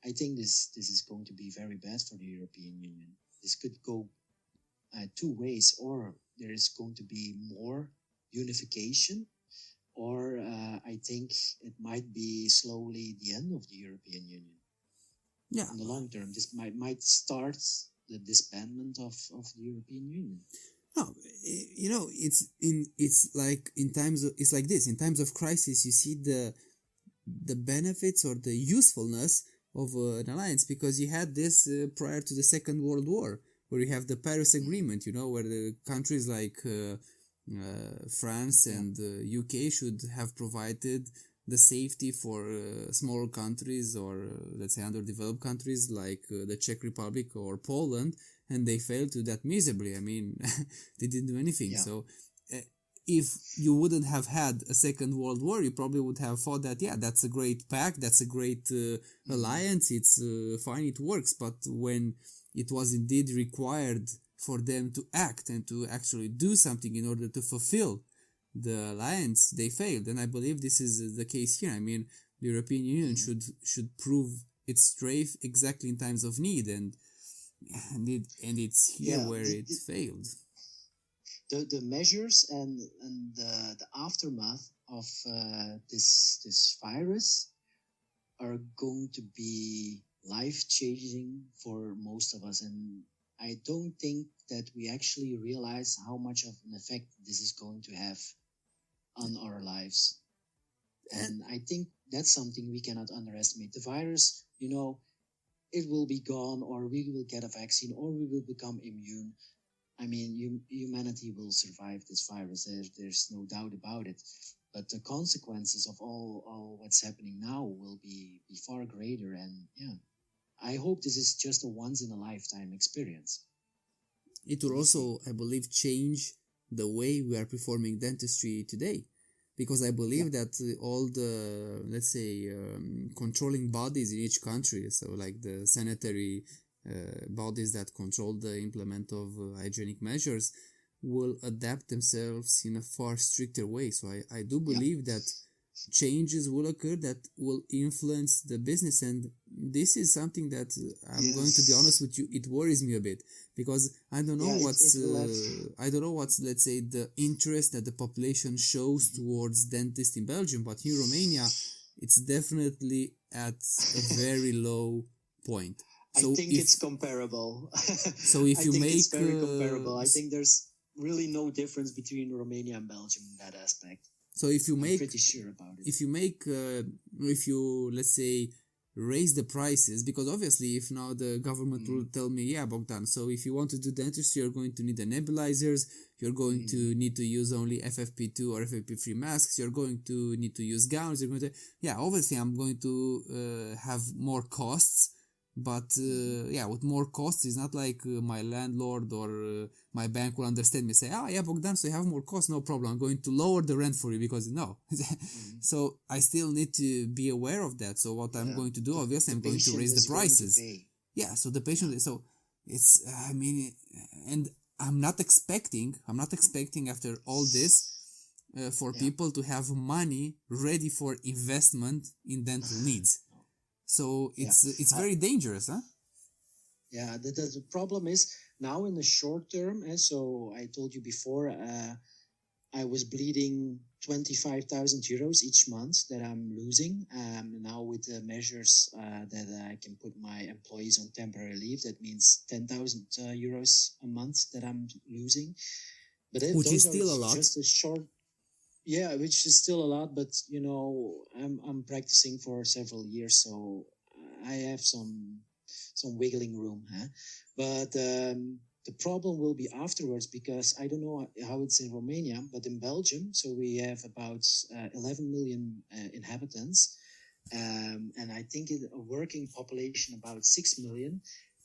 I think this is going to be very bad for the European Union. This could go two ways, or there is going to be more unification, or I think it might be slowly the end of the European Union. In the long term, this might start the disbandment of the European Union. No, it's like in times of, it's like this. In times of crisis, you see the benefits or the usefulness of an alliance, because you had this prior to the Second World War, where you have the Paris Agreement, where the countries like France and UK should have provided the safety for smaller countries, or let's say underdeveloped countries like the Czech Republic or Poland, and they failed to that miserably. I mean, they didn't do anything. So if you wouldn't have had a Second World War, you probably would have thought that, that's a great pact, that's a great alliance, it's fine, it works. But when it was indeed required for them to act and to actually do something in order to fulfill the alliance, they failed. And I believe this is the case here. I mean, the European Union should prove its strength exactly in times of need, and it's here where it failed. The measures and the aftermath of this virus are going to be life-changing for most of us, and I don't think that we actually realize how much of an effect this is going to have on our lives. And I think that's something we cannot underestimate. The virus, it will be gone, or we will get a vaccine, or we will become immune. I mean, humanity will survive this virus. There's no doubt about it. But the consequences of all what's happening now will be far greater. And I hope this is just a once-in-a-lifetime experience. It will also, I believe, change the way we are performing dentistry today. Because I believe that all the, let's say, controlling bodies in each country, so like the sanitary bodies that control the implement of hygienic measures, will adapt themselves in a far stricter way. So I do believe that changes will occur that will influence the business, and this is something that I'm going to be honest with you, it worries me a bit, because I don't know what's let's say the interest that the population shows towards dentists in Belgium, but in Romania it's definitely at a very low point. I So think it's comparable. So if I you think make it's very comparable. I think there's really no difference between Romania and Belgium in that aspect. so if you I'm make pretty sure about it. if you let's say raise the prices, because obviously if now the government will tell me, yeah, Bogdan, so if you want to do dentistry, you're going to need the nebulizers, you're going to need to use only FFP2 or FFP3 masks, you're going to need to use gowns, you're going to, yeah, obviously I'm going to have more costs, but yeah, with more costs, it's not like my landlord or my bank will understand me, say, yeah, Bogdan, so you have more costs, no problem, I'm going to lower the rent for you, because no. So I still need to be aware of that. So what I'm going to do, obviously, I'm going to raise the prices. Yeah, so the patient, so it's, I mean, and I'm not expecting after all this for people to have money ready for investment in dental needs. So it's very dangerous, huh? Yeah, the problem is now in the short term, so I told you before, I was bleeding 25,000 euros each month that I'm losing. Now with the measures that I can put my employees on temporary leave, that means 10,000 euros a month that I'm losing. But which is still a lot. Just a short, yeah, which is still a lot. But you know, I'm practicing for several years, so I have some wiggling room. But the problem will be afterwards, because I don't know how it's in Romania, but in Belgium, so we have about 11 million inhabitants, and I think a working population about 6 million,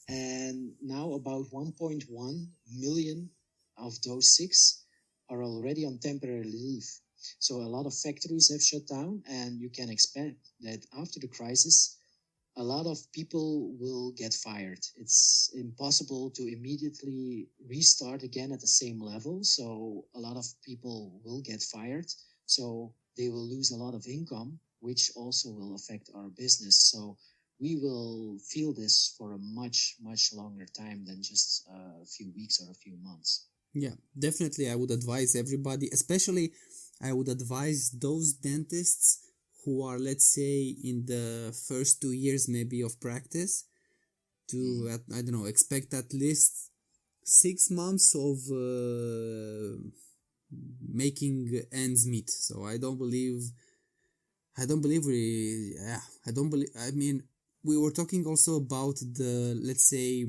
and now about 1.1 million of those 6 are already on temporary leave. So a lot of factories have shut down, and you can expect that after the crisis, a lot of people will get fired. It's impossible to immediately restart again at the same level. So a lot of people will get fired. So they will lose a lot of income, which also will affect our business. So we will feel this for a much, much longer time than just a few weeks or a few months. Yeah, definitely. I would advise everybody, especially I would advise those dentists who are, let's say, in the first 2 years maybe of practice, to, I don't know, expect at least 6 months of making ends meet. So I mean, we were talking also about the, let's say,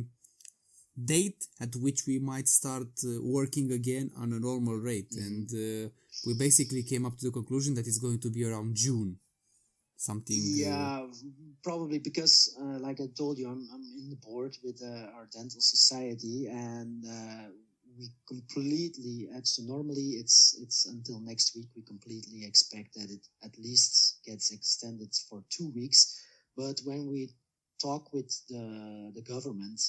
date at which we might start working again on a normal rate. And we basically came up to the conclusion that it's going to be around June. Something. Yeah, probably because, like I told you, I'm in the board with our dental society, and we completely. So normally it's until next week. We completely expect that it at least gets extended for 2 weeks. But when we talk with the government,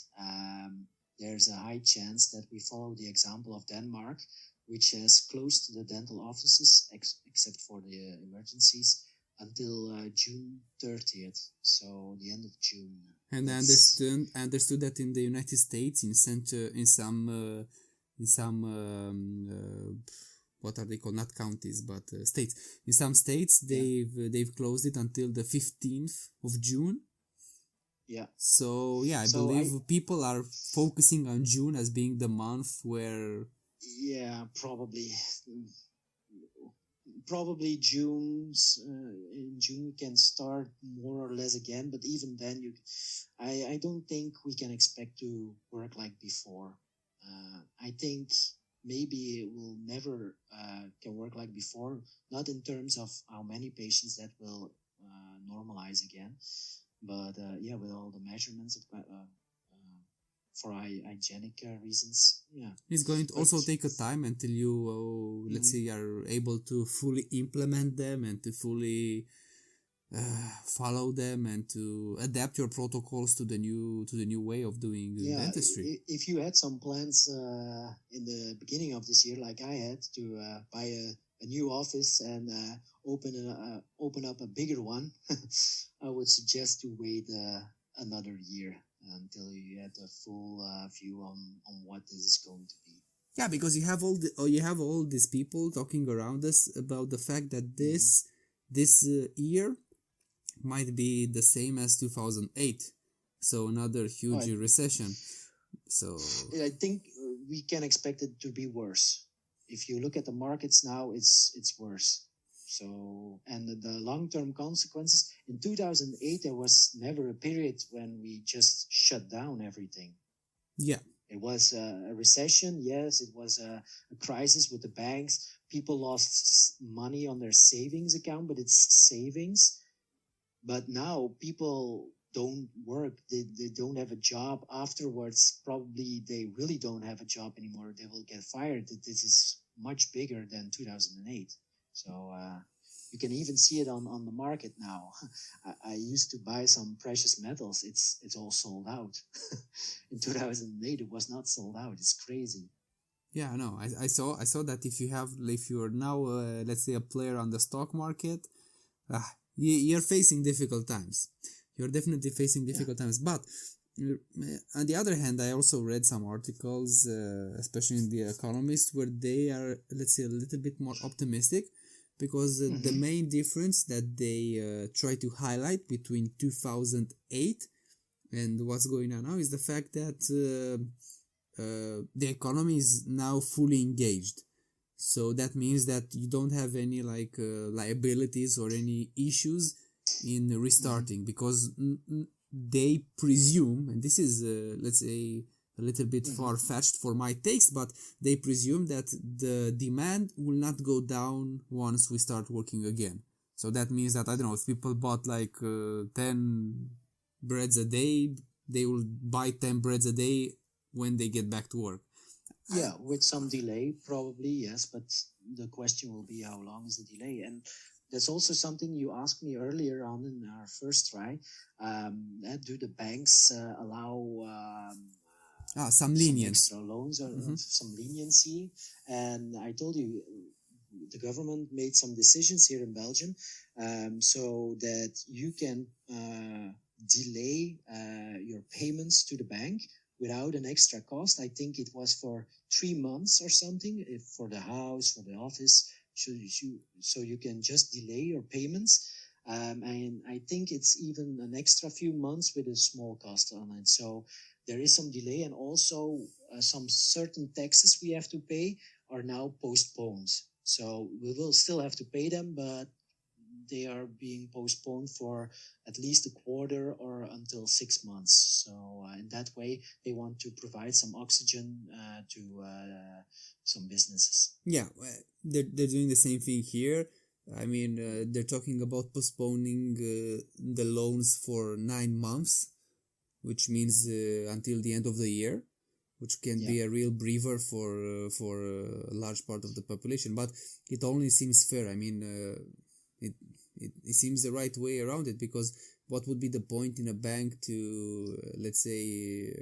there's a high chance that we follow the example of Denmark, which has closed the dental offices except for the emergencies, until June 30th, so the end of June. And I understood that in the United States, in some what are they called? Not counties, but states. In some states, they've closed it until the 15th of June. Yeah. So yeah, I believe people are focusing on June as being the month where. Yeah, probably. Probably in June we can start more or less again, but even then I don't think we can expect to work like before. I think maybe it will never can work like before, not in terms of how many patients that will normalize again, but with all the measurements for hygienic reasons. Yeah, it's going to also take a time until you let's say are able to fully implement them and to fully follow them and to adapt your protocols to the new way of doing dentistry. If you had some plans in the beginning of this year, like I had, to buy a new office and open up a bigger one, I would suggest to wait another year until you get a full view on what this is going to be. Yeah, because you have all these people talking around us about the fact that this year might be the same as 2008, So another huge recession. So I think we can expect it to be worse. If you look at the markets now, it's worse. So, and the long-term consequences, in 2008, there was never a period when we just shut down everything. yeah, It was a recession, yes. It was a crisis with the banks. People lost money on their savings account, but it's savings. But now people don't work. They don't have a job afterwards. Probably they really don't have a job anymore. They will get fired. This is much bigger than 2008. So you can even see it on the market now. I used to buy some precious metals. It's all sold out. In 2008, it was not sold out. It's crazy. yeah. No, I saw that if you are now let's say a player on the stock market, you're facing difficult times. You're definitely facing difficult times. But on the other hand, I also read some articles, especially in The Economist, where they are, let's say, a little bit more optimistic, because the main difference that they try to highlight between 2008 and what's going on now is the fact that the economy is now fully engaged. So that means that you don't have any liabilities or any issues in restarting, because they presume, and this is let's say a little bit far-fetched for my taste, but they presume that the demand will not go down once we start working again. So that means that, I don't know, if people bought 10 breads a day, they will buy 10 breads a day when they get back to work. Yeah, with some delay, probably, yes. But the question will be, how long is the delay? And that's also something you asked me earlier on in our first try. Do the banks allow some lenience, some extra loans or some leniency? And I told you, the government made some decisions here in Belgium, so that you can delay your payments to the bank without an extra cost. I think it was for 3 months or something, if for the house, for the office. So you can just delay your payments. And I think it's even an extra few months with a small cost on it. So there is some delay, and also some certain taxes we have to pay are now postponed. So we will still have to pay them, but they are being postponed for at least a quarter or until 6 months. So in that way, they want to provide some oxygen to some businesses. Yeah, they're doing the same thing here. I mean, they're talking about postponing the loans for 9 months, which means until the end of the year, which can be a real breather for a large part of the population. But it only seems fair. I mean, it seems the right way around it, because what would be the point in a bank to, let's say,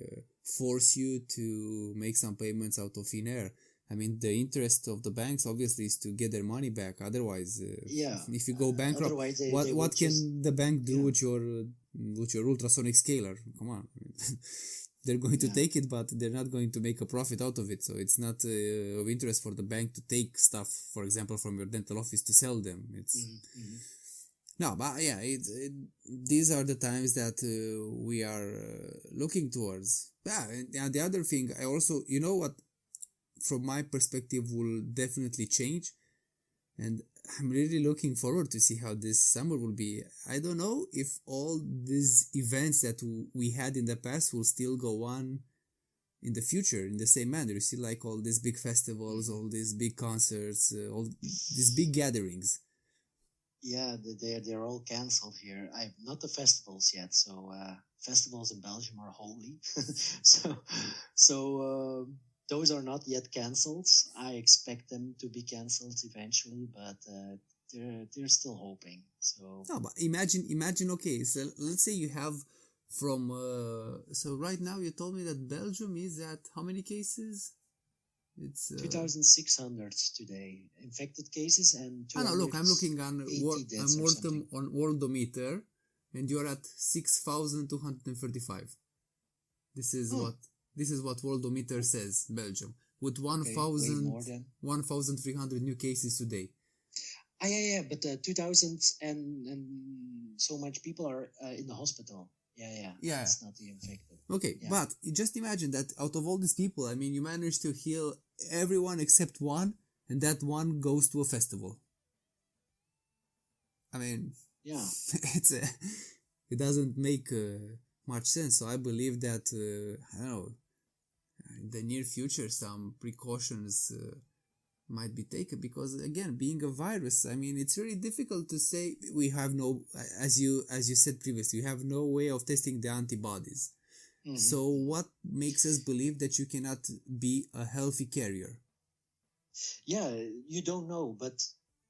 force you to make some payments out of thin air? I mean, the interest of the banks obviously is to get their money back. Otherwise, if you go bankrupt, what can the bank do with your ultrasonic scaler? Come on. They're going to take it, but they're not going to make a profit out of it. So it's not of interest for the bank to take stuff, for example, from your dental office to sell them. It's no, but yeah, these are the times that we are looking towards. Yeah, and the other thing, I also, you know what, from my perspective, will definitely change, and I'm really looking forward to see how this summer will be. I don't know if all these events that we had in the past will still go on in the future in the same manner. You see, like all these big festivals, all these big concerts, all these big gatherings. Yeah, they're all cancelled here. I've not the festivals yet, so festivals in Belgium are holy. so those are not yet cancelled. I expect them to be cancelled eventually, but they're still hoping. So no, but imagine. Okay, so let's say you have from. So right now you told me that Belgium is at how many cases? It's 2,600 today infected cases and. Look, I'm looking on Worldometer, and you're at 6,235. This is what Worldometer says, Belgium, with 1,300 new cases today. But 2,000 and so much people are in the hospital. Yeah. It's not the infected. Okay, Yeah. but just imagine that out of all these people, I mean, you manage to heal everyone except one, and that one goes to a festival. I mean, Yeah. it doesn't make much sense. So I believe that, I don't know, in the near future, some precautions might be taken because, again, being a virus, I mean, it's really difficult to say. We have no, as you said previously, you have no way of testing the antibodies. Mhm. So what makes us believe that you cannot be a healthy carrier? Yeah, you don't know, but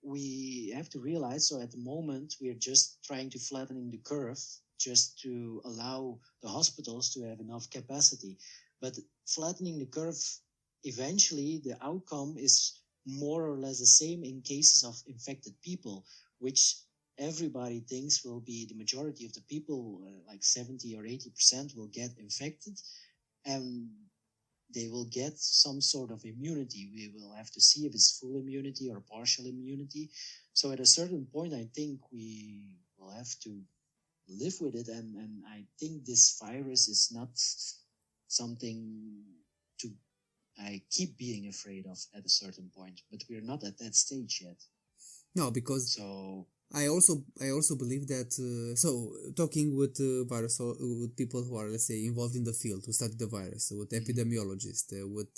we have to realize, so at the moment we are just trying to flattening the curve just to allow the hospitals to have enough capacity. But flattening the curve, eventually the outcome is more or less the same in cases of infected people, which everybody thinks will be the majority of the people, like 70 or 80% will get infected, and they will get some sort of immunity. We will have to see if it's full immunity or partial immunity. So at a certain point, I think we will have to live with it. And I think this virus is not something to I keep being afraid of at a certain point, but we're not at that stage yet. No, because So I also believe that so talking with with people who are, let's say, involved in the field, who study the virus, with epidemiologists, with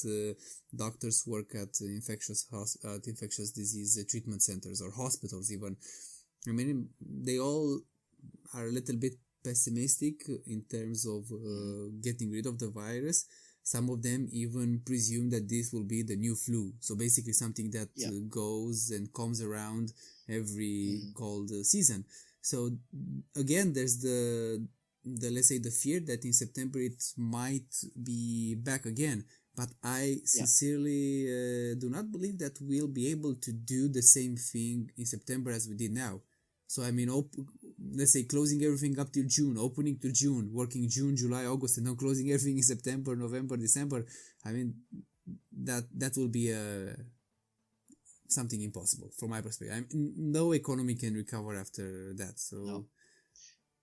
doctors who work at infectious disease treatment centers or hospitals even. I mean, they all are a little bit pessimistic in terms of getting rid of the virus. Some of them even presume that this will be the new flu. So basically something that goes and comes around every cold season. So again, there's the let's say the fear that in September it might be back again. But I sincerely do not believe that we'll be able to do the same thing in September as we did now. So I mean, let's say closing everything up till June, opening to June, working June, July, August, and then closing everything in September, November, December. I mean, that will be something impossible from my perspective. I mean, no economy can recover after that. So, no.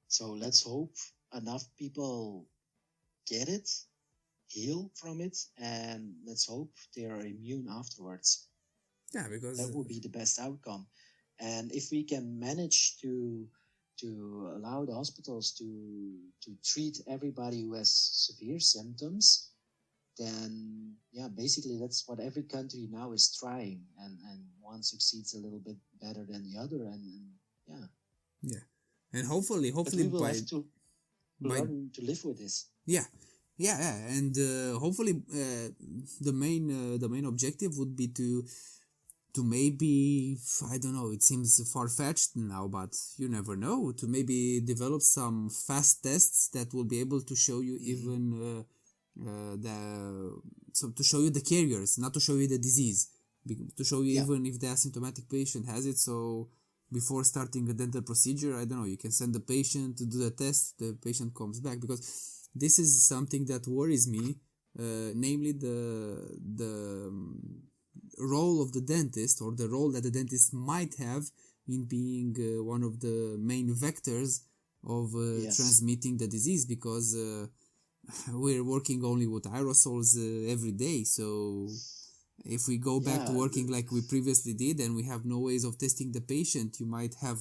So let's hope enough people get it, heal from it, and let's hope they are immune afterwards. Yeah, because that would be the best outcome. And if we can manage to allow the hospitals to treat everybody who has severe symptoms, then basically that's what every country now is trying, and one succeeds a little bit better than the other, and and hopefully but we will have to learn to live with this. And hopefully the main objective would be to maybe, I don't know, it seems far-fetched now, but you never know, to maybe develop some fast tests that will be able to show you even to show you the carriers, not to show you the disease, to show you even if the asymptomatic patient has it. So before starting a dental procedure, I don't know, you can send the patient to do the test, the patient comes back, because this is something that worries me, namely the role of the dentist, or the role that the dentist might have in being one of the main vectors of transmitting the disease, because we're working only with aerosols every day. So if we go back to working like we previously did, and we have no ways of testing the patient, you might have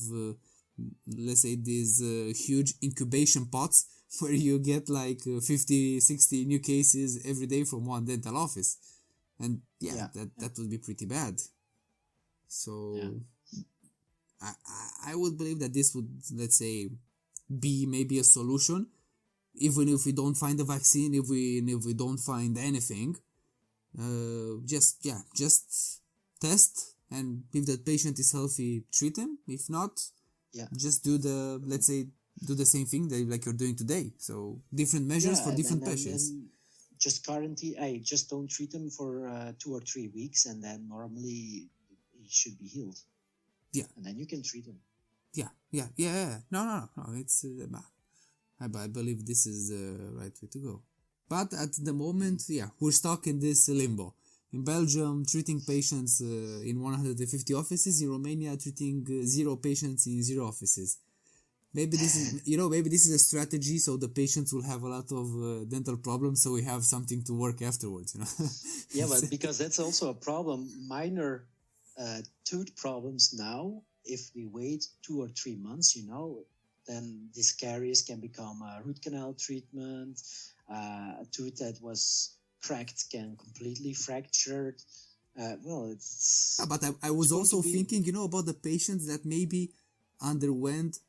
let's say these huge incubation pots where you get like 50, 60 new cases every day from one dental office. And that would be pretty bad. So I would believe that this would, let's say, be maybe a solution, even if we don't find a vaccine, if we don't find anything. Just test, and if the patient is healthy, treat him. If not, just do the same thing like you're doing today. So different measures for different patients. Just quarantine. I just don't treat them for 2 or 3 weeks, and then normally he should be healed. Yeah, and then you can treat him. Yeah. No. It's I believe this is the right way to go. But at the moment, we're stuck in this limbo. In Belgium, treating patients in 150 offices. In Romania, treating 0 patients in 0 offices. maybe this is, maybe this is a strategy so the patients will have a lot of dental problems, so we have something to work afterwards, Yeah, but because that's also a problem. Minor tooth problems now, if we wait 2 or 3 months, then this caries can become a root canal treatment. A tooth that was cracked can completely fracture. It's... but I was also thinking, about the patients that maybe underwent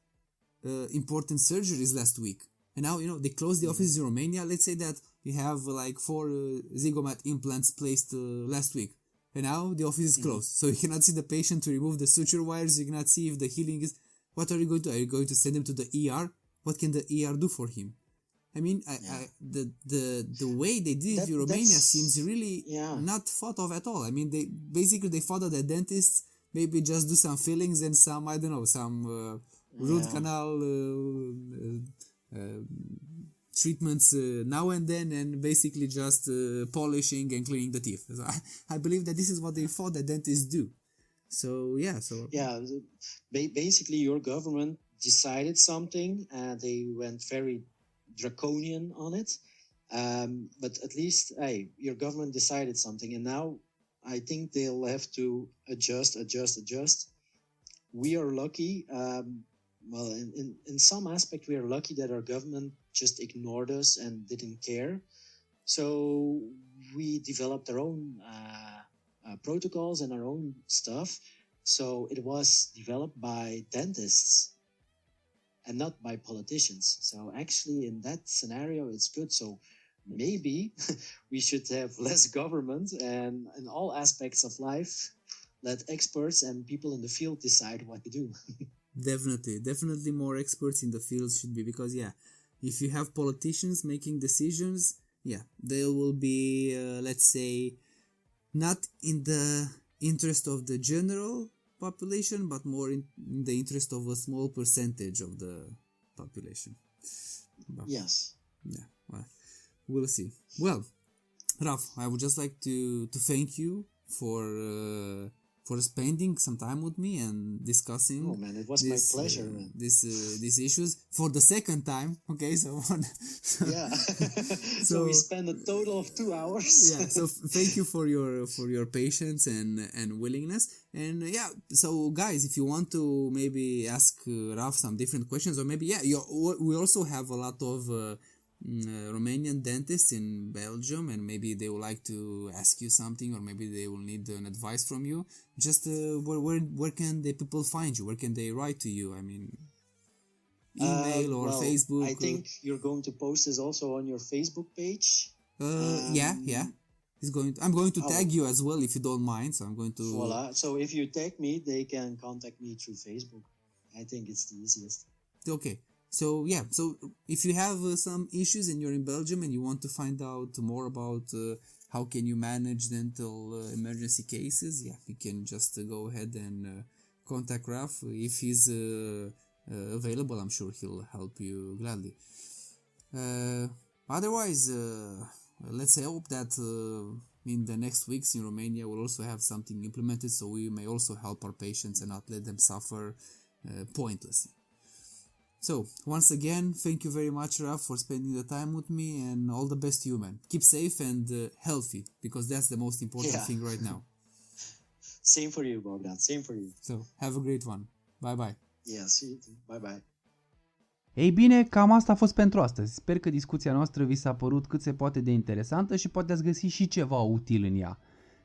important surgeries last week. And now, they closed the offices in Romania. Let's say that we have 4 Zygomat implants placed last week. And now the office is closed. So you cannot see the patient to remove the suture wires. You cannot see if the healing is... What are you going to do? Are you going to send him to the ER? What can the ER do for him? I mean, the way they did it in Romania seems really not thought of at all. I mean, they thought that the dentists maybe just do some fillings and some, I don't know, some root canal treatments now and then, and basically just polishing and cleaning the teeth. So I believe that this is what they thought that dentists do. So basically your government decided something and they went very draconian on it, but at least your government decided something, and now I think they'll have to adjust. We are lucky, in some aspect we are lucky that our government just ignored us and didn't care, so we developed our own protocols and our own stuff. So it was developed by dentists and not by politicians. So actually in that scenario, it's good. So maybe we should have less government, and in all aspects of life, let experts and people in the field decide what to do. Definitely more experts in the field should be, because if you have politicians making decisions, they will be, let's say, not in the interest of the general population, but more in the interest of a small percentage of the population. But, yes. Yeah, well, we'll see. Well, Raf, I would just like to thank you for spending some time with me and discussing. Oh man, it was my pleasure, man. These issues for the second time. Okay, so so we spent a total of 2 hours. So thank you for your patience and willingness. And so guys, if you want to maybe ask Raf some different questions, or maybe we also have a lot of Romanian dentists in Belgium, and maybe they would like to ask you something, or maybe they will need an advice from you. Just where can the people find you? Where can they write to you? I mean, email or Facebook? I think you're going to post this also on your Facebook page. I'm going to tag you as well, if you don't mind. So I'm going to. Voila. So if you tag me, they can contact me through Facebook. I think it's the easiest. Okay. So if you have some issues and you're in Belgium and you want to find out more about how can you manage dental emergency cases, you can just go ahead and contact Raf. If he's available, I'm sure he'll help you gladly. Otherwise, let's hope that in the next weeks in Romania we'll also have something implemented, so we may also help our patients and not let them suffer pointlessly. So, once again, thank you very much, Raf, for spending the time with me, and all the best to you, man. Keep safe and healthy, because that's the most important thing right now. Same for you, Bogdan. Same for you. So, have a great one. Bye-bye. Yes, you too. Bye-bye. Ei bine, cam asta a fost pentru astăzi. Sper că discuția noastră vi s-a părut cât se poate de interesantă și poate ați găsi și ceva util în ea.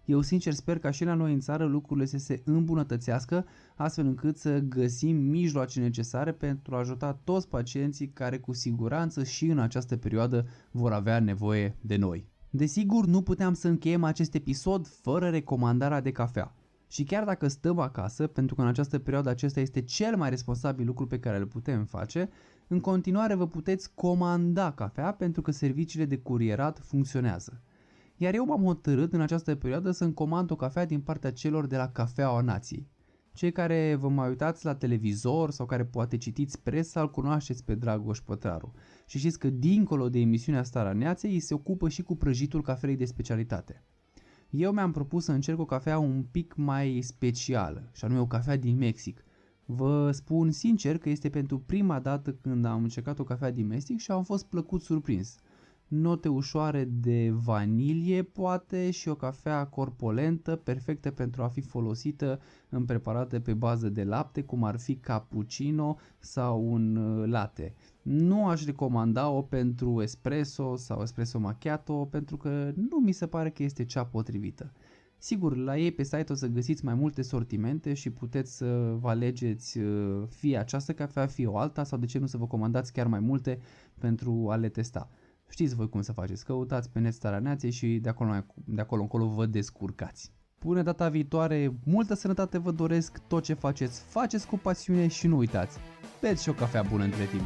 Eu sincer sper ca și la noi în țară lucrurile să se îmbunătățească, astfel încât să găsim mijloace necesare pentru a ajuta toți pacienții care cu siguranță și în această perioadă vor avea nevoie de noi. Desigur, nu puteam să încheiem acest episod fără recomandarea de cafea. Și chiar dacă stăm acasă, pentru că în această perioadă acesta este cel mai responsabil lucru pe care îl putem face, în continuare vă puteți comanda cafea pentru că serviciile de curierat funcționează. Iar eu m-am hotărât în această perioadă să-mi comand o cafea din partea celor de la Cafeaua Nației. Cei care vă mai uitați la televizor sau care poate citiți presa îl cunoașteți pe Dragoș Pătraru. Și știți că dincolo de emisiunea Starea Neaței îi se ocupă și cu prăjitul cafelei de specialitate. Eu mi-am propus să încerc o cafea un pic mai specială, și anume o cafea din Mexic. Vă spun sincer că este pentru prima dată când am încercat o cafea din Mexic și am fost plăcut surprins. Note ușoare de vanilie poate și o cafea corpulentă, perfectă pentru a fi folosită în preparate pe bază de lapte, cum ar fi cappuccino sau un latte. Nu aș recomanda-o pentru espresso sau espresso macchiato pentru că nu mi se pare că este cea potrivită. Sigur, la ei pe site o să găsiți mai multe sortimente și puteți să vă alegeți fie această cafea, fie o alta sau de ce nu să vă comandați chiar mai multe pentru a le testa. Știți voi cum să faceți, căutați pe net starea neaței și de acolo încolo vă descurcați. Până data viitoare, multă sănătate vă doresc, tot ce faceți, faceți cu pasiune și nu uitați, beți și o cafea bună între timp.